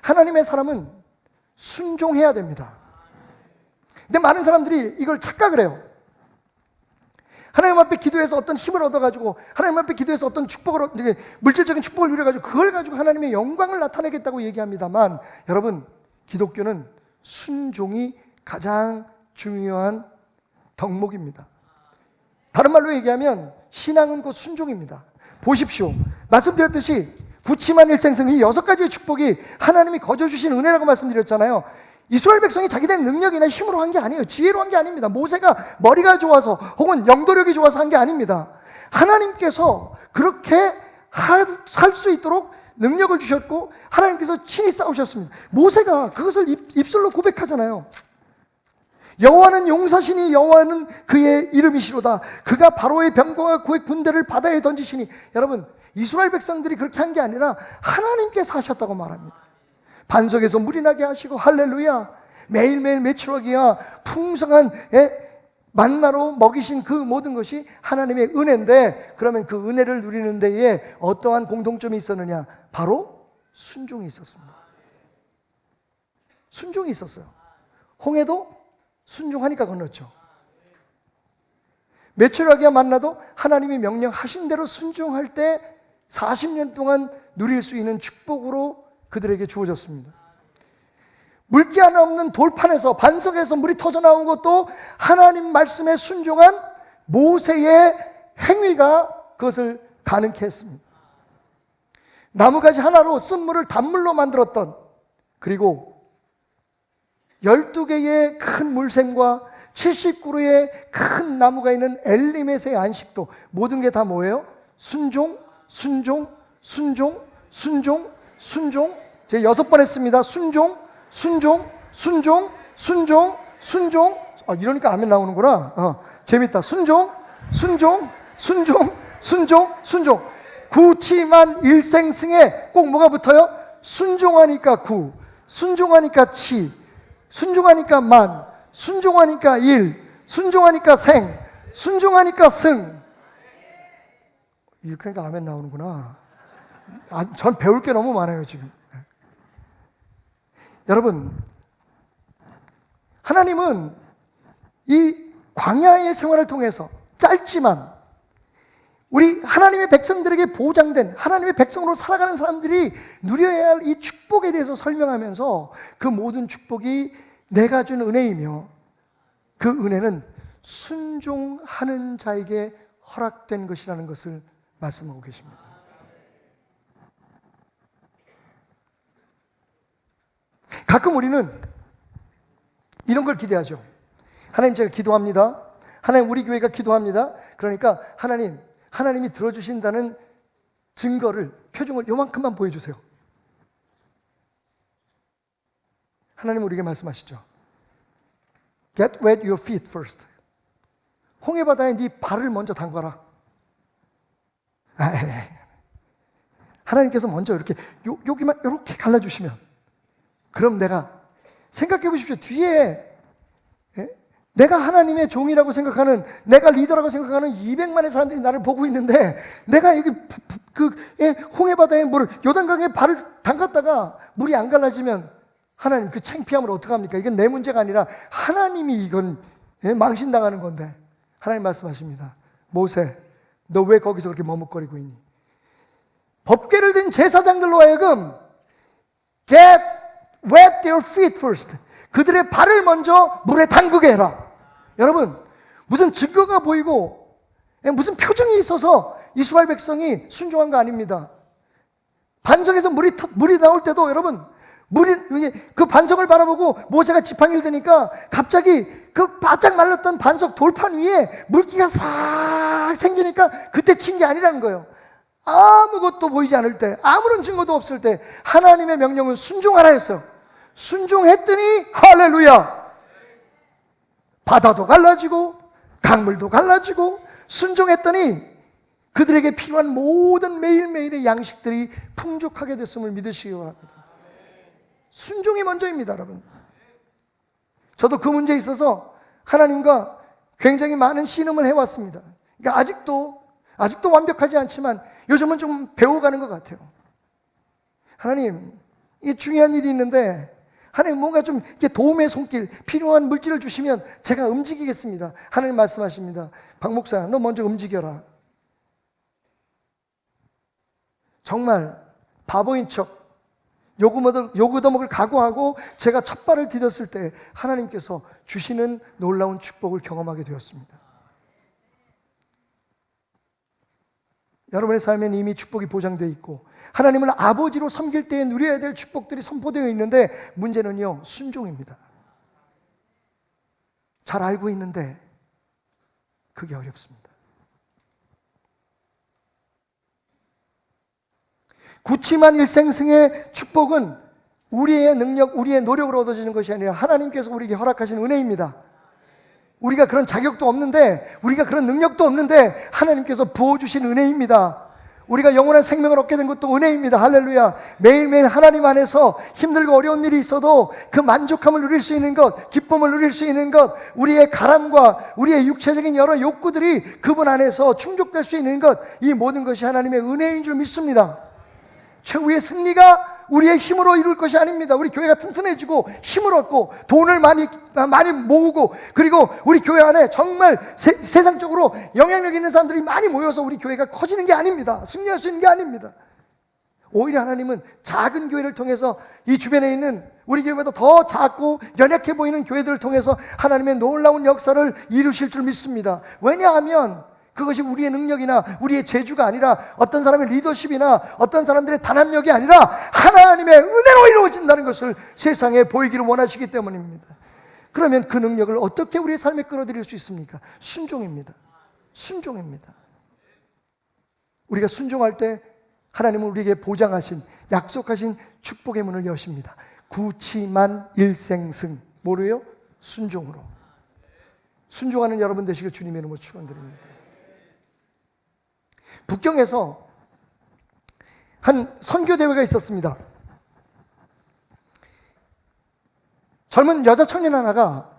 하나님의 사람은 순종해야 됩니다. 근데 많은 사람들이 이걸 착각을 해요. 하나님 앞에 기도해서 어떤 힘을 얻어가지고, 하나님 앞에 기도해서 어떤 축복을, 물질적인 축복을 누려가지고 그걸 가지고 하나님의 영광을 나타내겠다고 얘기합니다만, 여러분, 기독교는 순종이 가장 중요한 덕목입니다. 다른 말로 얘기하면 신앙은 곧 순종입니다. 보십시오. 말씀드렸듯이 굳지만 일생승, 이 6가지의 축복이 하나님이 거저주신 은혜라고 말씀드렸잖아요. 이스라엘 백성이 자기들의 능력이나 힘으로 한 게 아니에요. 지혜로 한 게 아닙니다. 모세가 머리가 좋아서 혹은 영도력이 좋아서 한 게 아닙니다. 하나님께서 그렇게 살 수 있도록 능력을 주셨고 하나님께서 친히 싸우셨습니다. 모세가 그것을 입술로 고백하잖아요. 여호와는 용사시니 여호와는 그의 이름이시로다. 그가 바로의 병거와 그의 군대를 바다에 던지시니. 여러분, 이스라엘 백성들이 그렇게 한 게 아니라 하나님께서 하셨다고 말합니다. 반석에서 물이 나게 하시고, 할렐루야, 매일매일 메추라기와 풍성한 만나로 먹이신 그 모든 것이 하나님의 은혜인데, 그러면 그 은혜를 누리는 데에 어떠한 공통점이 있었느냐? 바로 순종이 있었습니다. 순종이 있었어요. 홍해도 순종하니까 건넜죠. 메추라기와 만나도 하나님이 명령하신 대로 순종할 때 40년 동안 누릴 수 있는 축복으로 그들에게 주어졌습니다. 물기 하나 없는 돌판에서, 반석에서 물이 터져 나온 것도 하나님 말씀에 순종한 모세의 행위가 그것을 가능케 했습니다. 나무가지 하나로 쓴물을 단물로 만들었던, 그리고 12개의 큰 물샘과 70그루의 큰 나무가 있는 엘리메스의 안식도, 모든 게 다 뭐예요? 순종, 순종, 순종, 순종, 순종. 제가 6번 했습니다. 순종, 순종, 순종, 순종, 순종. 이러니까 아멘 나오는구나. 재밌다. 순종, 순종, 순종, 순종, 순종. 구치만 일생승에 꼭 뭐가 붙어요? 순종하니까 구, 순종하니까 치, 순종하니까 만, 순종하니까 일, 순종하니까 생, 순종하니까 승. 이렇게 하니까 아멘 나오는구나. 전 배울 게 너무 많아요 지금. 여러분, 하나님은 이 광야의 생활을 통해서 짧지만 우리 하나님의 백성들에게 보장된, 하나님의 백성으로 살아가는 사람들이 누려야 할 이 축복에 대해서 설명하면서 그 모든 축복이 내가 준 은혜이며 그 은혜는 순종하는 자에게 허락된 것이라는 것을 말씀하고 계십니다. 가끔 우리는 이런 걸 기대하죠. 하나님, 제가 기도합니다. 하나님, 우리 교회가 기도합니다. 그러니까 하나님이 들어주신다는 증거를, 표정을 요만큼만 보여주세요. 하나님 우리에게 말씀하시죠. Get wet your feet first. 홍해바다에 네 발을 먼저 담가라. 하나님께서 먼저 이렇게 여기만 이렇게 갈라주시면, 그럼 내가, 생각해 보십시오. 뒤에 내가 하나님의 종이라고 생각하는, 내가 리더라고 생각하는 200만의 사람들이 나를 보고 있는데, 내가 여기 홍해바다에 물을, 요단강에 발을 담갔다가 물이 안 갈라지면 하나님, 그 창피함을 어떡합니까? 이건 내 문제가 아니라 하나님이 이건 망신당하는 건데, 하나님 말씀하십니다. 모세, 너 왜 거기서 그렇게 머뭇거리고 있니? 법궤를 든 제사장들로 하여금 get wet their feet first. 그들의 발을 먼저 물에 담그게 해라. 여러분, 무슨 증거가 보이고 무슨 표정이 있어서 이스라엘 백성이 순종한 거 아닙니다. 반석에서 물이 나올 때도 여러분, 그 반석을 바라보고 모세가 지팡이를 드니까 갑자기 그 바짝 말랐던 반석 돌판 위에 물기가 싹 생기니까 그때 친 게 아니라는 거예요. 아무것도 보이지 않을 때, 아무런 증거도 없을 때 하나님의 명령은 순종하라 했어요. 순종했더니 할렐루야, 바다도 갈라지고 강물도 갈라지고, 순종했더니 그들에게 필요한 모든 매일매일의 양식들이 풍족하게 됐음을 믿으시기 바랍니다. 순종이 먼저입니다, 여러분. 저도 그 문제에 있어서 하나님과 굉장히 많은 씨름을 해왔습니다. 그러니까 아직도 완벽하지 않지만 요즘은 좀 배워가는 것 같아요. 하나님, 이게 중요한 일이 있는데 하나님 뭔가 좀 이렇게 도움의 손길, 필요한 물질을 주시면 제가 움직이겠습니다. 하나님 말씀하십니다. 박 목사, 너 먼저 움직여라. 정말 바보인 척 요구더먹을 각오하고 제가 첫 발을 디뎠을 때 하나님께서 주시는 놀라운 축복을 경험하게 되었습니다. 여러분의 삶에는 이미 축복이 보장되어 있고 하나님을 아버지로 섬길 때에 누려야 될 축복들이 선포되어 있는데, 문제는요, 순종입니다. 잘 알고 있는데 그게 어렵습니다. 구치만 일생승의 축복은 우리의 능력, 우리의 노력으로 얻어지는 것이 아니라 하나님께서 우리에게 허락하신 은혜입니다. 우리가 그런 자격도 없는데, 우리가 그런 능력도 없는데 하나님께서 부어주신 은혜입니다. 우리가 영원한 생명을 얻게 된 것도 은혜입니다. 할렐루야. 매일매일 하나님 안에서 힘들고 어려운 일이 있어도 그 만족함을 누릴 수 있는 것, 기쁨을 누릴 수 있는 것, 우리의 가람과 우리의 육체적인 여러 욕구들이 그분 안에서 충족될 수 있는 것, 이 모든 것이 하나님의 은혜인 줄 믿습니다. 최후의 승리가 우리의 힘으로 이룰 것이 아닙니다. 우리 교회가 튼튼해지고 힘을 얻고 돈을 많이 모으고, 그리고 우리 교회 안에 정말 세상적으로 영향력 있는 사람들이 많이 모여서 우리 교회가 커지는 게 아닙니다. 승리할 수 있는 게 아닙니다. 오히려 하나님은 작은 교회를 통해서 이 주변에 있는 우리 교회보다 더 작고 연약해 보이는 교회들을 통해서 하나님의 놀라운 역사를 이루실 줄 믿습니다. 왜냐하면 그것이 우리의 능력이나 우리의 재주가 아니라 어떤 사람의 리더십이나 어떤 사람들의 단합력이 아니라 하나님의 은혜로 이루어진다는 것을 세상에 보이기를 원하시기 때문입니다. 그러면 그 능력을 어떻게 우리의 삶에 끌어들일 수 있습니까? 순종입니다. 순종입니다. 우리가 순종할 때 하나님은 우리에게 보장하신, 약속하신 축복의 문을 여십니다. 구치만 일생승. 뭐로요? 순종으로. 순종하는 여러분 되시길 주님의 이름으로 축원드립니다. 북경에서 한 선교대회가 있었습니다. 젊은 여자 청년 하나가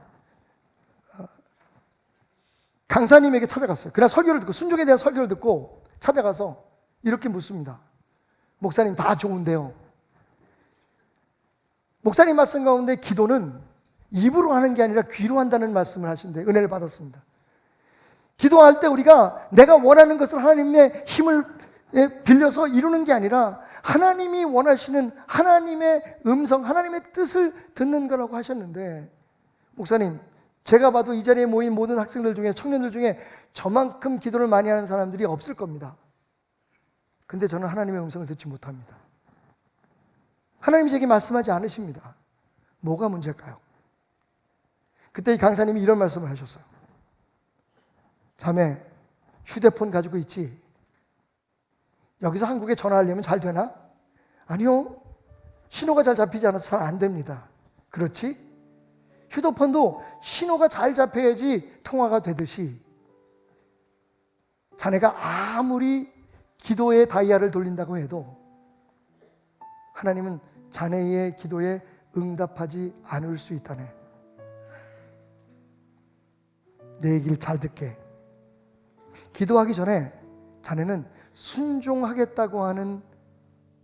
강사님에게 찾아갔어요. 그날 설교를 듣고, 순종에 대한 설교를 듣고 찾아가서 이렇게 묻습니다. 목사님, 다 좋은데요, 목사님 말씀 가운데 기도는 입으로 하는 게 아니라 귀로 한다는 말씀을 하신데 은혜를 받았습니다. 기도할 때 우리가 내가 원하는 것을 하나님의 힘을 빌려서 이루는 게 아니라 하나님이 원하시는 하나님의 음성, 하나님의 뜻을 듣는 거라고 하셨는데, 목사님, 제가 봐도 이 자리에 모인 모든 학생들 중에, 청년들 중에 저만큼 기도를 많이 하는 사람들이 없을 겁니다. 근데 저는 하나님의 음성을 듣지 못합니다. 하나님이 제게 말씀하지 않으십니다. 뭐가 문제일까요? 그때 이 강사님이 이런 말씀을 하셨어요. 자매, 휴대폰 가지고 있지? 여기서 한국에 전화하려면 잘 되나? 아니요. 신호가 잘 잡히지 않아서 잘 안 됩니다. 그렇지? 휴대폰도 신호가 잘 잡혀야지 통화가 되듯이 자네가 아무리 기도의 다이아를 돌린다고 해도 하나님은 자네의 기도에 응답하지 않을 수 있다네. 내 얘기를 잘 듣게. 기도하기 전에 자네는 순종하겠다고 하는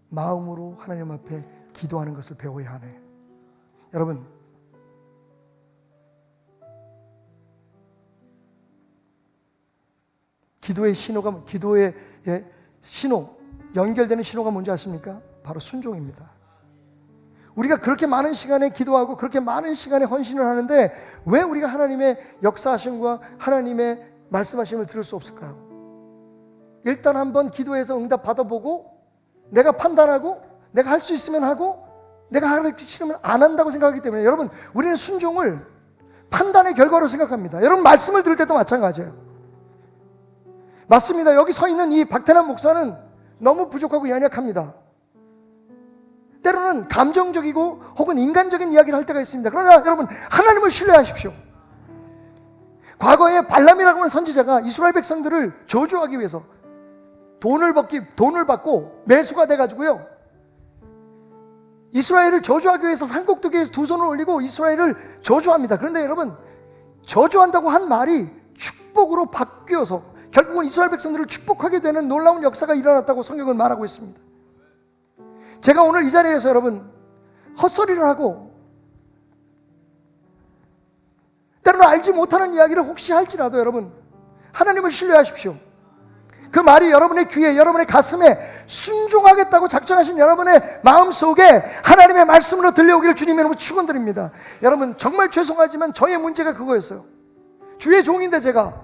마음으로 하나님 앞에 기도하는 것을 배워야 하네. 여러분, 기도의 신호, 연결되는 신호가 뭔지 아십니까? 바로 순종입니다. 우리가 그렇게 많은 시간에 기도하고 그렇게 많은 시간에 헌신을 하는데 왜 우리가 하나님의 역사하심과 하나님의 말씀하심을 들을 수 없을까요? 일단 한번 기도해서 응답 받아보고 내가 판단하고 내가 할 수 있으면 하고 내가 하기 싫으면 안 한다고 생각하기 때문에, 여러분, 우리는 순종을 판단의 결과로 생각합니다. 여러분, 말씀을 들을 때도 마찬가지예요. 맞습니다. 여기 서 있는 이 박태남 목사는 너무 부족하고 연약합니다. 때로는 감정적이고 혹은 인간적인 이야기를 할 때가 있습니다. 그러나 여러분, 하나님을 신뢰하십시오. 과거에 발람이라고 하는 선지자가 이스라엘 백성들을 저주하기 위해서 돈을 받고 매수가 돼가지고요, 이스라엘을 저주하기 위해서 산꼭대기에 두 손을 올리고 이스라엘을 저주합니다. 그런데 여러분, 저주한다고 한 말이 축복으로 바뀌어서 결국은 이스라엘 백성들을 축복하게 되는 놀라운 역사가 일어났다고 성경은 말하고 있습니다. 제가 오늘 이 자리에서 여러분, 헛소리를 하고 때로는 알지 못하는 이야기를 혹시 할지라도 여러분, 하나님을 신뢰하십시오. 그 말이 여러분의 귀에, 여러분의 가슴에 순종하겠다고 작정하신 여러분의 마음속에 하나님의 말씀으로 들려오기를 주님의 이름으로 축원드립니다. 여러분, 정말 죄송하지만 저의 문제가 그거였어요. 주의 종인데 제가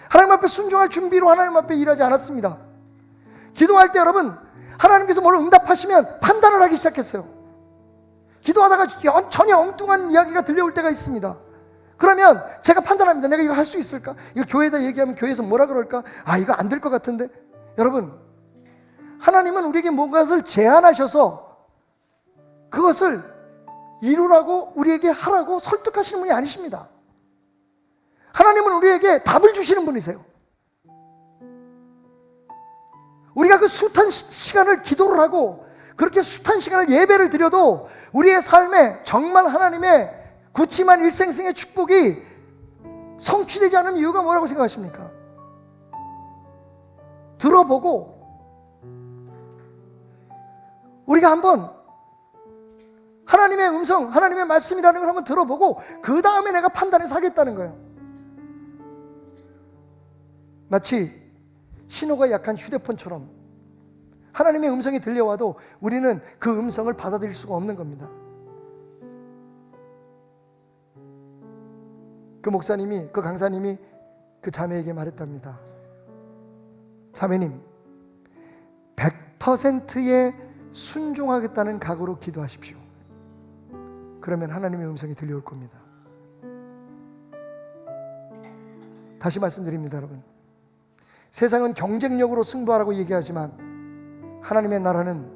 하나님 앞에 순종할 준비로 하나님 앞에 일하지 않았습니다. 기도할 때 여러분, 하나님께서 뭘 응답하시면 판단을 하기 시작했어요. 기도하다가 전혀 엉뚱한 이야기가 들려올 때가 있습니다. 그러면 제가 판단합니다. 내가 이거 할 수 있을까? 이거 교회에다 얘기하면 교회에서 뭐라 그럴까? 아, 이거 안 될 것 같은데. 여러분, 하나님은 우리에게 뭔가를 제안하셔서 그것을 이루라고 우리에게 하라고 설득하시는 분이 아니십니다. 하나님은 우리에게 답을 주시는 분이세요. 우리가 그 숱한 시간을 기도를 하고 그렇게 숱한 시간을 예배를 드려도 우리의 삶에 정말 하나님의 굳지만 일생생의 축복이 성취되지 않은 이유가 뭐라고 생각하십니까? 들어보고 우리가 한번 하나님의 음성, 하나님의 말씀이라는 걸 한번 들어보고 그 다음에 내가 판단해서 하겠다는 거예요. 마치 신호가 약한 휴대폰처럼 하나님의 음성이 들려와도 우리는 그 음성을 받아들일 수가 없는 겁니다. 그 목사님이, 그 강사님이 그 자매에게 말했답니다. 자매님, 100%의 순종하겠다는 각오로 기도하십시오. 그러면 하나님의 음성이 들려올 겁니다. 다시 말씀드립니다, 여러분. 세상은 경쟁력으로 승부하라고 얘기하지만 하나님의 나라는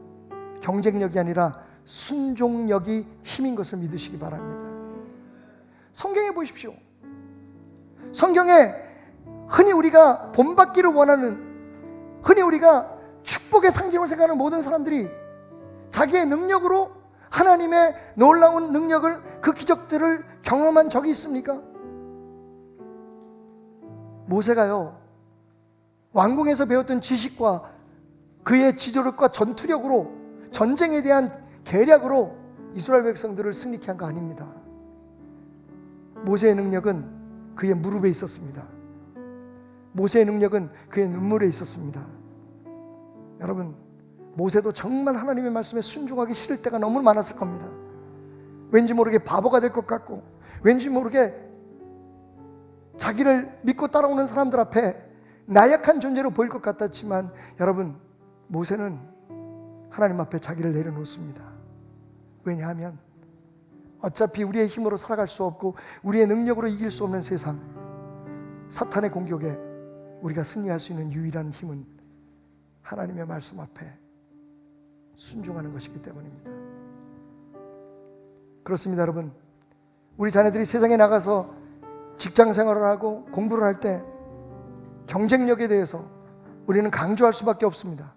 경쟁력이 아니라 순종력이 힘인 것을 믿으시기 바랍니다. 성경에 보십시오. 성경에 흔히 우리가 본받기를 원하는, 흔히 우리가 축복의 상징으로 생각하는 모든 사람들이 자기의 능력으로 하나님의 놀라운 능력을, 그 기적들을 경험한 적이 있습니까? 모세가요, 왕궁에서 배웠던 지식과 그의 지도력과 전투력으로, 전쟁에 대한 계략으로 이스라엘 백성들을 승리케 한 거 아닙니다. 모세의 능력은 그의 무릎에 있었습니다. 모세의 능력은 그의 눈물에 있었습니다. 여러분, 모세도 정말 하나님의 말씀에 순종하기 싫을 때가 너무 많았을 겁니다. 왠지 모르게 바보가 될 것 같고, 왠지 모르게 자기를 믿고 따라오는 사람들 앞에 나약한 존재로 보일 것 같았지만, 여러분, 모세는 하나님 앞에 자기를 내려놓습니다. 왜냐하면 어차피 우리의 힘으로 살아갈 수 없고 우리의 능력으로 이길 수 없는 세상, 사탄의 공격에 우리가 승리할 수 있는 유일한 힘은 하나님의 말씀 앞에 순종하는 것이기 때문입니다. 그렇습니다, 여러분. 우리 자녀들이 세상에 나가서 직장 생활을 하고 공부를 할 때 경쟁력에 대해서 우리는 강조할 수밖에 없습니다.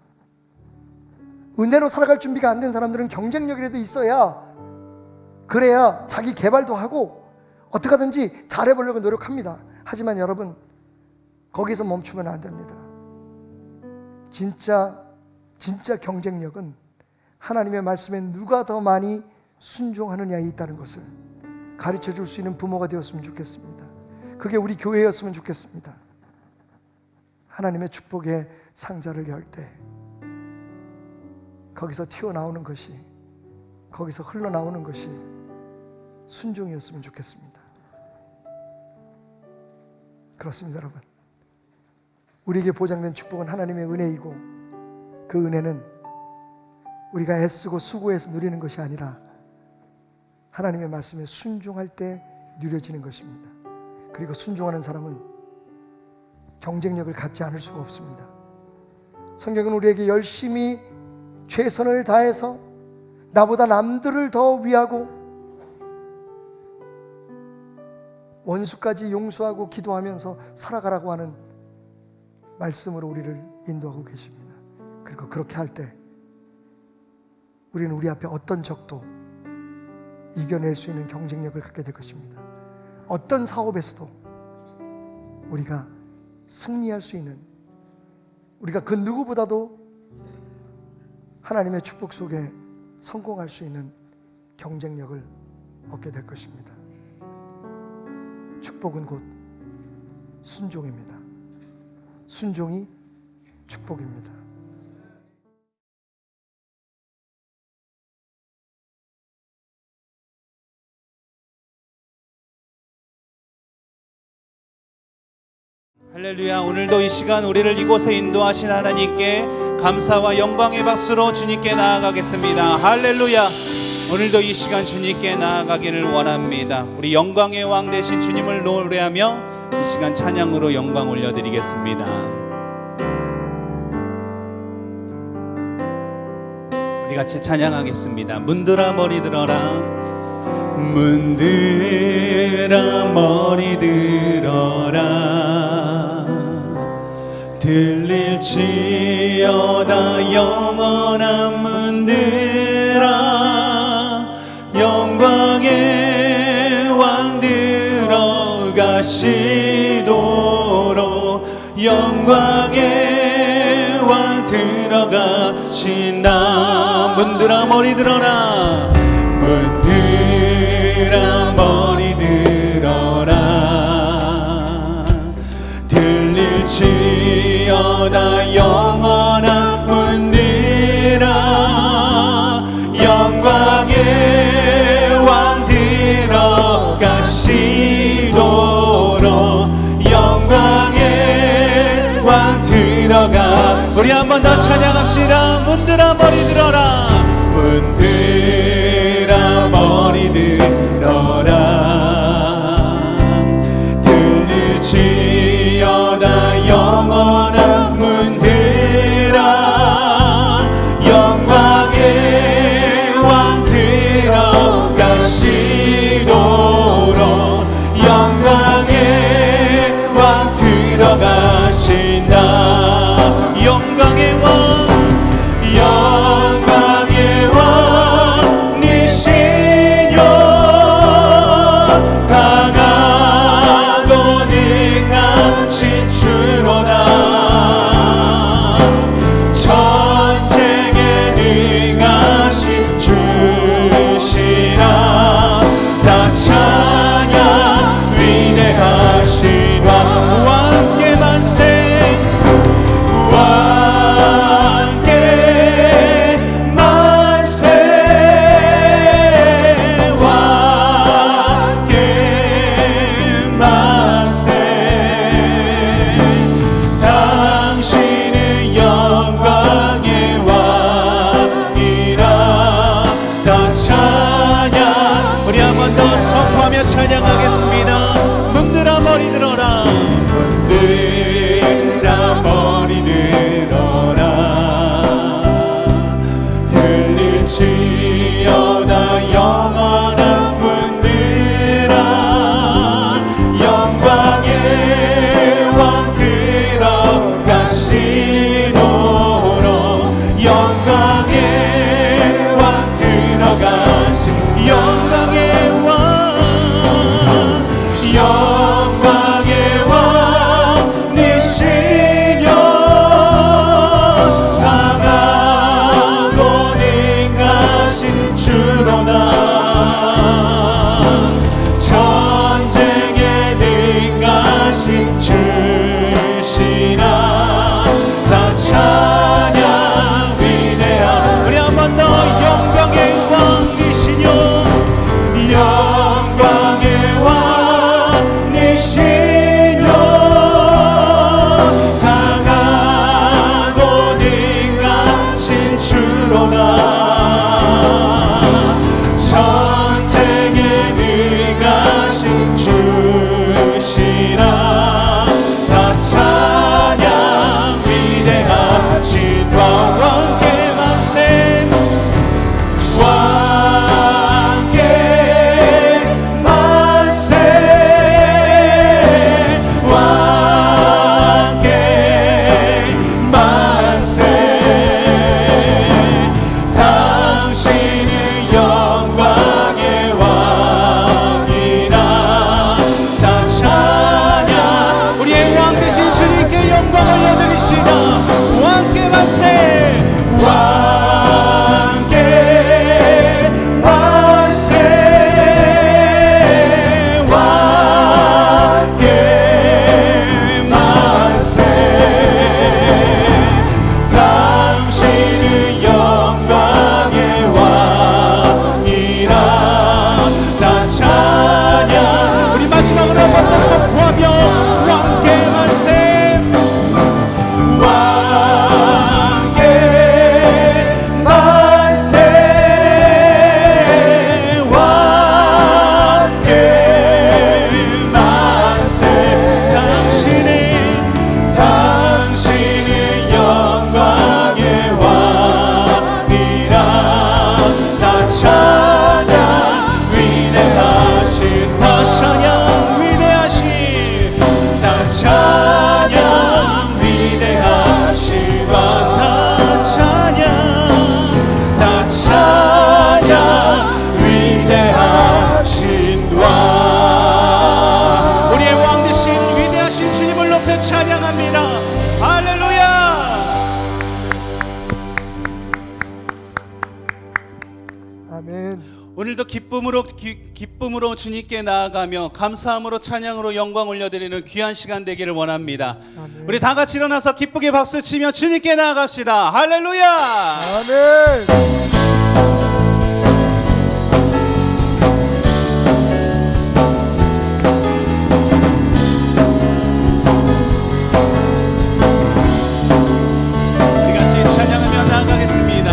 은혜로 살아갈 준비가 안 된 사람들은 경쟁력이라도 있어야, 그래야 자기 개발도 하고 어떻게 하든지 잘해보려고 노력합니다. 하지만 여러분, 거기서 멈추면 안 됩니다. 진짜 경쟁력은 하나님의 말씀에 누가 더 많이 순종하느냐에 있다는 것을 가르쳐 줄 수 있는 부모가 되었으면 좋겠습니다. 그게 우리 교회였으면 좋겠습니다. 하나님의 축복의 상자를 열 때 거기서 튀어나오는 것이, 거기서 흘러나오는 것이 순종이었으면 좋겠습니다. 그렇습니다, 여러분. 우리에게 보장된 축복은 하나님의 은혜이고, 그 은혜는 우리가 애쓰고 수고해서 누리는 것이 아니라 하나님의 말씀에 순종할 때 누려지는 것입니다. 그리고 순종하는 사람은 경쟁력을 갖지 않을 수가 없습니다. 성경은 우리에게 열심히 최선을 다해서 나보다 남들을 더 위하고 원수까지 용서하고 기도하면서 살아가라고 하는 말씀으로 우리를 인도하고 계십니다. 그리고 그렇게 할 때 우리는 우리 앞에 어떤 적도 이겨낼 수 있는 경쟁력을 갖게 될 것입니다. 어떤 사업에서도 우리가 승리할 수 있는, 우리가 그 누구보다도 하나님의 축복 속에 성공할 수 있는 경쟁력을 얻게 될 것입니다. 축복은 곧 순종입니다. 순종이 축복입니다. 할렐루야. 오늘도 이 시간 우리를 이곳에 인도하신 하나님께 감사와 영광의 박수로 주님께 나아가겠습니다. 할렐루야. 오늘도 이 시간 주님께 나아가기를 원합니다. 우리 영광의 왕 되신 주님을 노래하며 이 시간 찬양으로 영광 올려드리겠습니다. 우리 같이 찬양하겠습니다. 문들아 머리 들어라. 문들아 머리 들어라. 들릴지어다 영원한 문들아. 영광의 왕 들어가시도록. 영광의 왕 들어가신다. 문들아 머리 들어라. 문들아 머리 들어라. 들릴지어다 영원한 문들아. 영광의 왕 들어가시도록. 영광의 왕 들어가. 우리 한 번 더 찬양합시다. 문들아 머리 들어라. 문들아 머리 들어라. 들릴지어다 영원한 문들아. 영광의 왕 들어가시도록. 영광의 왕 들어가신다. 영광의 왕, 영광의 왕이시여. 강하고 능하신 주로다. 전쟁에 능하신 주시라. 아멘. 오늘도 기쁨으로 주님께 나아가며 감사함으로 찬양으로 영광 올려드리는 귀한 시간 되기를 원합니다. 아멘. 우리 다 같이 일어나서 기쁘게 박수치며 주님께 나아갑시다. 할렐루야. 아멘. 우리 같이 찬양하며 나아가겠습니다.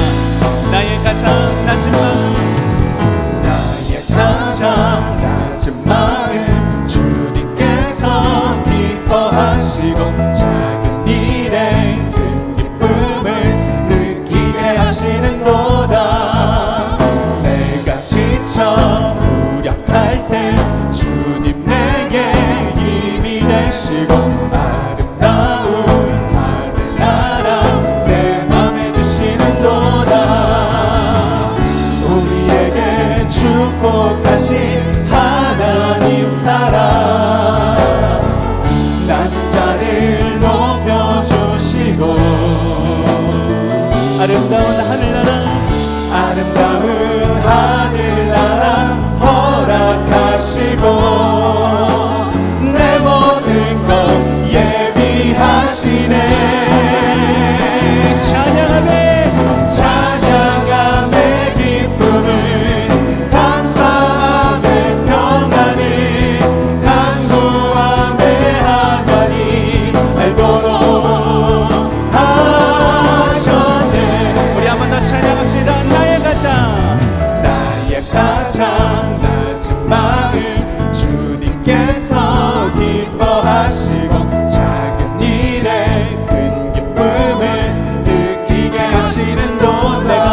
나의 가장 낮은 마음, 나의 가장 낮은 마음 주님께서 기뻐하시고 작은 일에 큰 기쁨을 느끼게 하시는도다. 내가 지쳐 무력할 때 주님 내게 힘이 되시고 아름다운 하늘나라 내 맘에 주시는도다. 우리에게 축복하신 하나님 사랑 낮은 자를 높여주시고 아름다운 하늘나라 허락하시고 내 모든 것 예비하시네. 찬양함의 기쁨을 감사함의 평안을 간구함의 하나님 알도록 하셨네. 우리 한 번 더 찬양합시다. 나의 가장 낮은 마음 주님께서 기뻐하시고 작은 일에 큰 기쁨을 느끼게 하시는도 내가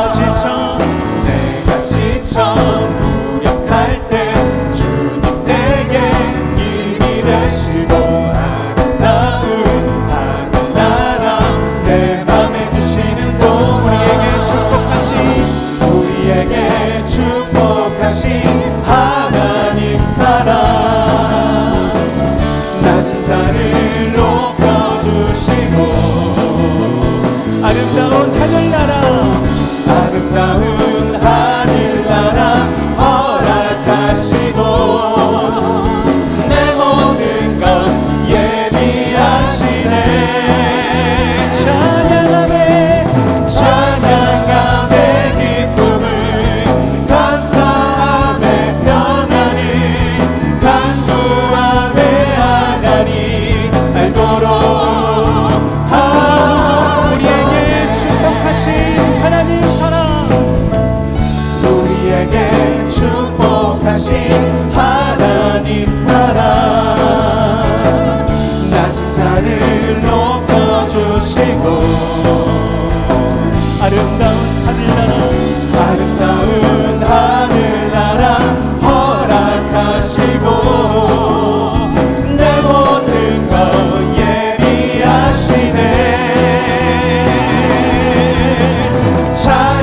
지쳐 무력할 때 주님 내게 힘이 되시고 아름다운 하늘나라 내 맘에 주시는도 우리에게 축복하신 하나님 사랑 낮은 자를 높여주시고 아름다운 하늘나라 허락하시고 내 모든 것 예비하시네. 찬양함의 기쁨을 감사함의 평안을 간구함의 하나님 알도록 우리에게 축복하신 하나님 사랑 우리에게 축복하신 하나님 사랑 낮은 자를 높여주시고 아름다운 하늘나라 허락하시고 내 모든 것 예비하시네.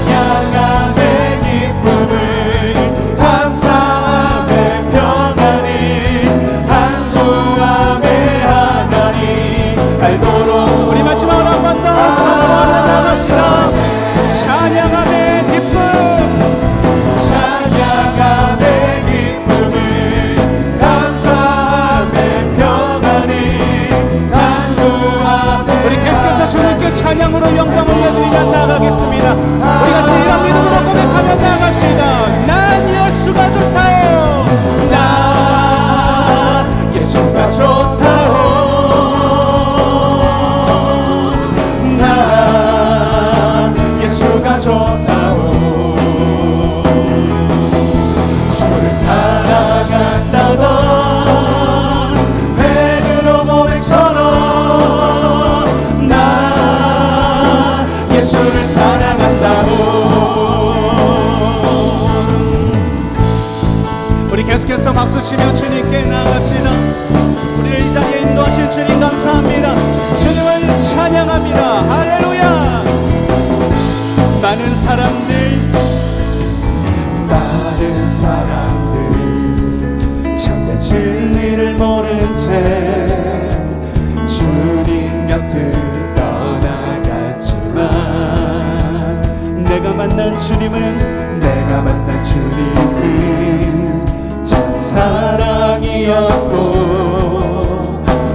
찬양함의 기쁨을 감사함의 평안을 간구함의 하나님 알도록 우리 마지막으로 한 번 더 선포하며 나갑시다. 찬양함의 기쁨을 감사함의 평안을 간구함의 우리 계속해서 주님께 찬양으로 영광을 올려드리며 나가겠습니다. 우리 같이 이런 믿음으로 고백하며 나갑시다. 난 예수가 좋다오. 나 예수가 좋다오. 나 예수가 좋다오. 주를 사랑한다던 베드로 고백처럼 나 예수를 사랑한다오. 우리 계속해서 박수치며 주님께 나갑시다. 우리를 이 자리에 인도하실 주님 감사합니다. 주님을 찬양합니다. 할렐루야. 많은 사람들 참된 진리를 모른 채 주님 곁을 떠나갔지만 내가 만난 주님은 내가 만난 주님은 참 사랑이었고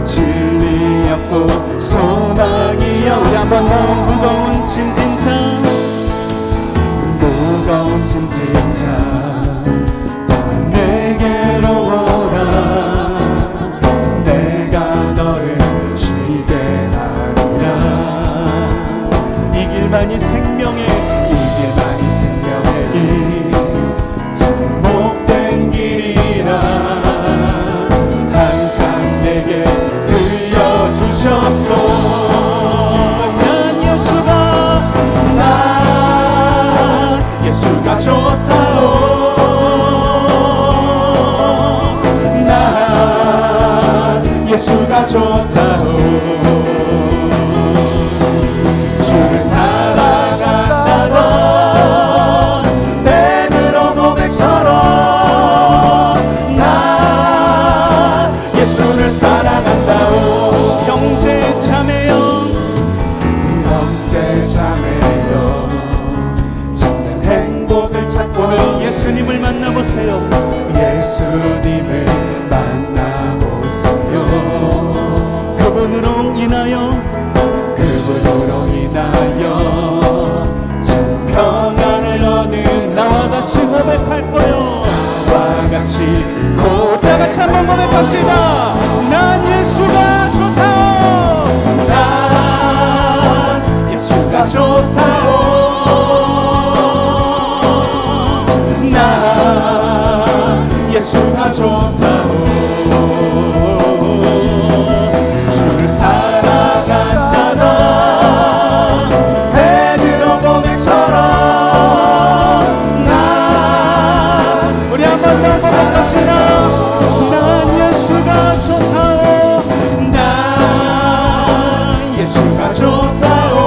진리였고 소망이었고. 우리 한번 더 무거운 짐진 자, 무거운 짐진 자 내게로 오라. 내가 너를 쉬게 하리라. 이 길만이 생명의 이 길만이 생명의 길 참 복된 길이라 항상 내게 들려주셨소. 예수가 좋다오. 난 예수가 좋다오. 주를 사랑한다던 베드로 고백처럼 난 예수를 사랑한다오. 형제 자매여, 형제 자매여 행복을 찾고 오늘 예수님을 만나보세요. 예수님을 만나보세요. 그분으로 인하여 참 평안을 얻는 나와 같이 고백할 거요. 나와 같이 다 같이 한번 고백합시다. 난 예수가 좋다오. 난 예수가 좋다오. 난 예수가 좋다오. 주를 사랑한다던 베드로 고백처럼 난 우리 한 번 더 고백합시다. 난 예수가 좋다오. 난 예수가 좋다오.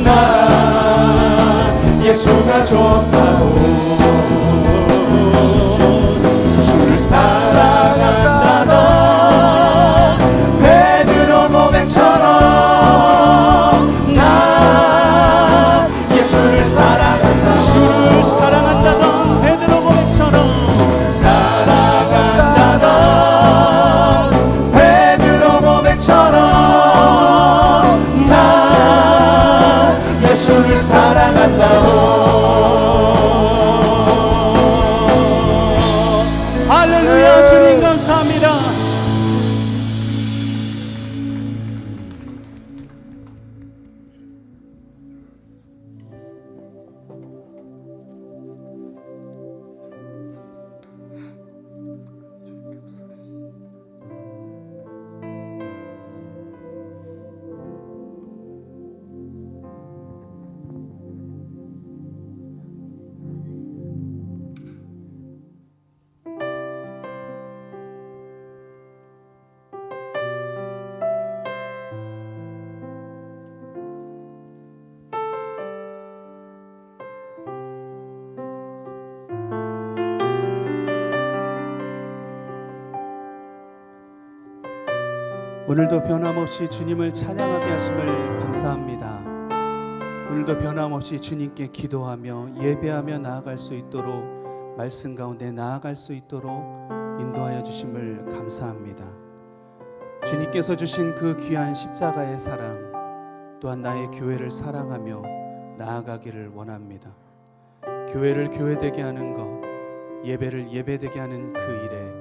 난 예수가 좋다오. 주를 사랑한다던 베드로 고백처럼 난 예수를 사랑한다. 주를 사랑한다던 베드로 고백처럼 사랑한다던 베드로 고백처럼 난 예수를 사랑한다오. 할렐루야. 주님 감사합니다. 오늘도 변함없이 주님을 찬양하게 하심을 감사합니다. 오늘도 변함없이 주님께 기도하며 예배하며 나아갈 수 있도록 말씀 가운데 나아갈 수 있도록 인도하여 주심을 감사합니다. 주님께서 주신 그 귀한 십자가의 사랑 또한 나의 교회를 사랑하며 나아가기를 원합니다. 교회를 교회되게 하는 것, 예배를 예배되게 하는 그 일에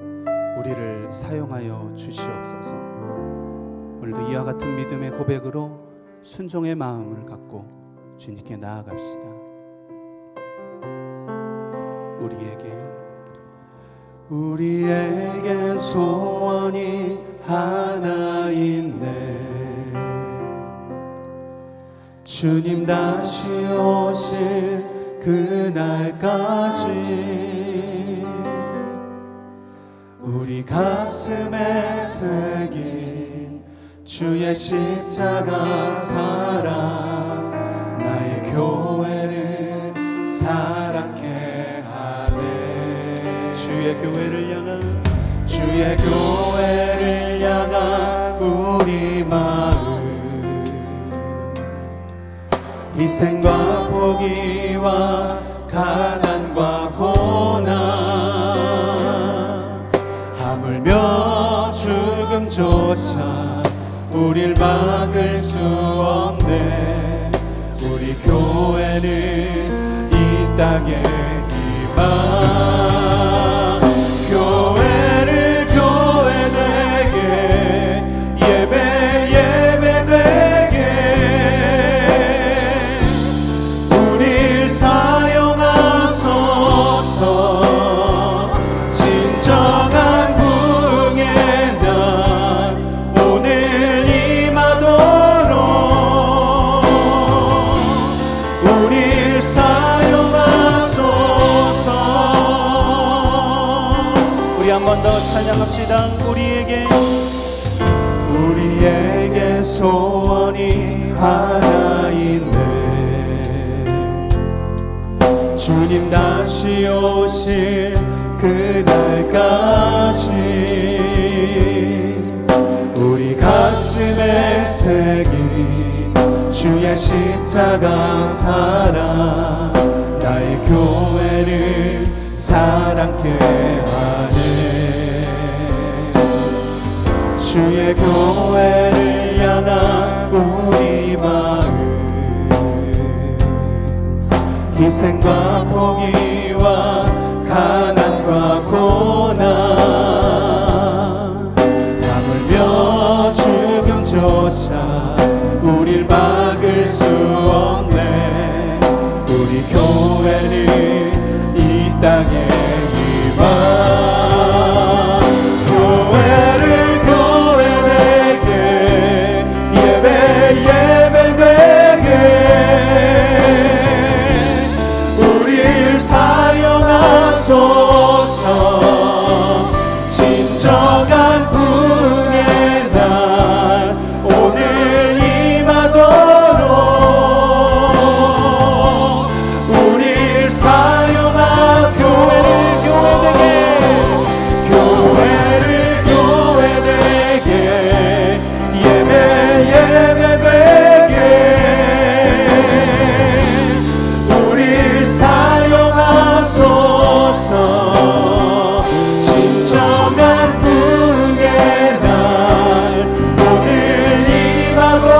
우리를 사용하여 주시옵소서. 오늘도 이와 같은 믿음의 고백으로 순종의 마음을 갖고 주님께 나아갑시다. 우리에게 소원이 하나 있네. 주님 다시 오실 그날까지 우리 가슴에 새긴 주의 십자가 사랑 나의 교회를 사랑케 하네. 주의 교회를 향한 우리 마음 희생과 포기와 가난과 고난 하물며 죽음조차 우릴 막을 수 없네. 우리 교회는 이 땅의 희망. 교회를 교회되게 예배 예배되게 우릴 사용하소서. 진정한 부흥의 날 오늘 임하도록 우릴 사용하소서. 우리 한 번 더 찬양합시다. 우리에게 소원이 하나 있네. 주님 다시 오실 그날까지 우리 가슴에 새긴 주의 십자가 사랑 나의 교회를 사랑케 하네. 주의 교회를 향한 우리 마음 희생과 포기와 가난과 고난 하물며 죽음조차 우릴 막을 수 없네. 우리 교회는 이 땅의 희망. 교회를 교회되게 예배 예배되게 우릴 사용하소서. 진정한 부흥의 날 오늘 임하도록 우릴 사용하. 교회를 교회되게 교회를 교회되게 예배 예배되게 우릴 사용하소서. 진정한 부흥의 날 오늘 임하도록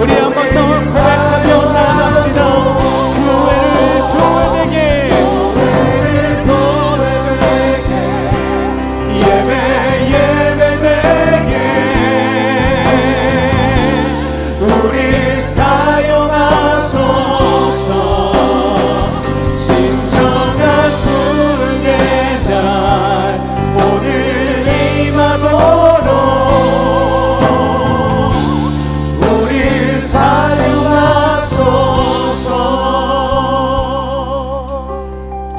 우리 한 번 더 고백하며 나갑시다. 교회를 교회되게 예배 예배되게 우릴 사용하소서. 진정한 부흥의 날 오늘 임하도록 우릴 사용하소서.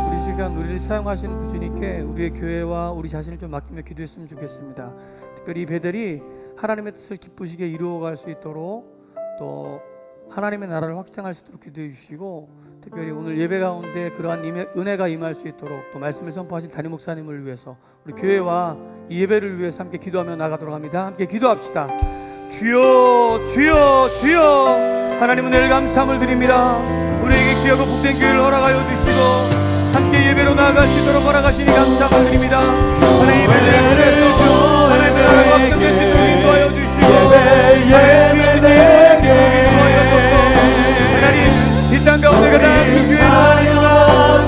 우리 시간 우리를 사용하시는 그 주님께 우리의 교회와 우리 자신을 좀 맡기며 기도했으면 좋겠습니다. 특별히 이 배들이 하나님의 뜻을 기쁘시게 이루어갈 수 있도록 또 하나님의 나라를 확장할 수 있도록 기도해 주시고, 특별히 오늘 예배 가운데 그러한 은혜가 임할 수 있도록 또 말씀을 선포하실 담임 목사님을 위해서 우리 교회와 이 예배를 위해서 함께 기도하며 나가도록 합니다. 함께 기도합시다. 주여 주여 주여, 하나님 은혜를 감사함을 드립니다. 우리에게 귀하고 복된 교회를 허락하여 주시고 함께 예배로 나아갈 수 있도록 허락하시니 감사함을 드립니다. 하나님 예배를 하나님의 나라가 확장될 수 있도록 인도하여 주시고 예배되게 하나님 이 땅 가운데 가장 큰 교회로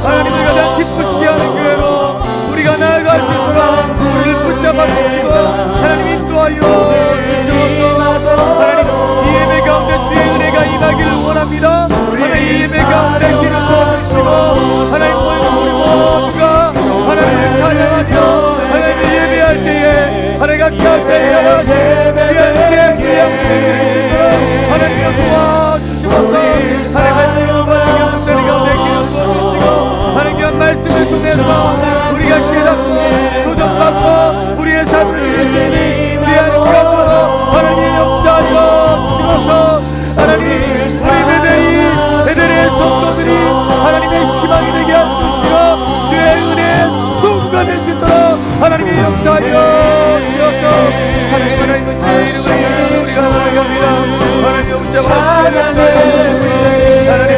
하나님을 가장 기쁘시게 하는 교회로 우리가 나아갈 수 있도록 우리를 붙잡아 주시고 하나님 인도하여 주시옵소서. 하나님 이 예배 가운데 주의 은혜가 임하기를 원합니다. 하나님 이 예배 가운데 기름 부어주시고 하나님 우리 모두가 하나님을 찬양하며 하나님을 예배할 때에 하나님과 곁에 하나님을 도와주시옵소서. 하나님의 말씀을 통해서 우리가 깨닫고 도전받고 우리의 삶을 위해서 귀한 시간으로 하나님의 역사하여 주시옵소서. 하나님 우리 베델의 성도들이 하나님의 희망이 되게 하시고 주의 은혜의 도구가 될 수 있도록 하나님의 역사하여 주옵소서. 하나님 하나님은 주의 이름을 우리가 나아갑니다. 하나님 붙잡아주시옵소서. 하나님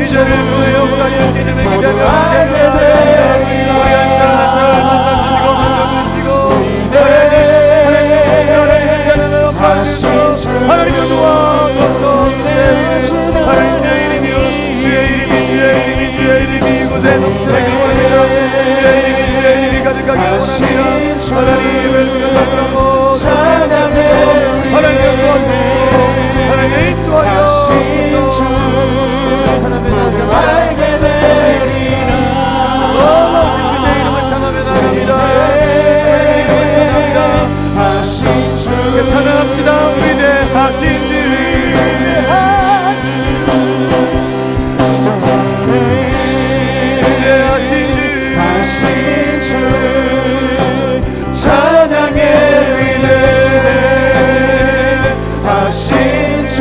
이제는 그의 영광의 주님의 기다려 우리 한 사람 한 사람 만나주시고 하나님의 도와주옵소서. 하나님 내 이름이요 주의 이름이 이곳에 넘쳐나길 원합니다. 주의 이름이 가득하길 원합니다. 하나님을 부르고 하나님의 도와주시고 하나님의 인도하여 하나님의 알게 되리라. 너무하신 그의 이름을 찬양하며 나갑니다. 찬양합시다. 우리 내 하신 주 찬양의 위대 하신 주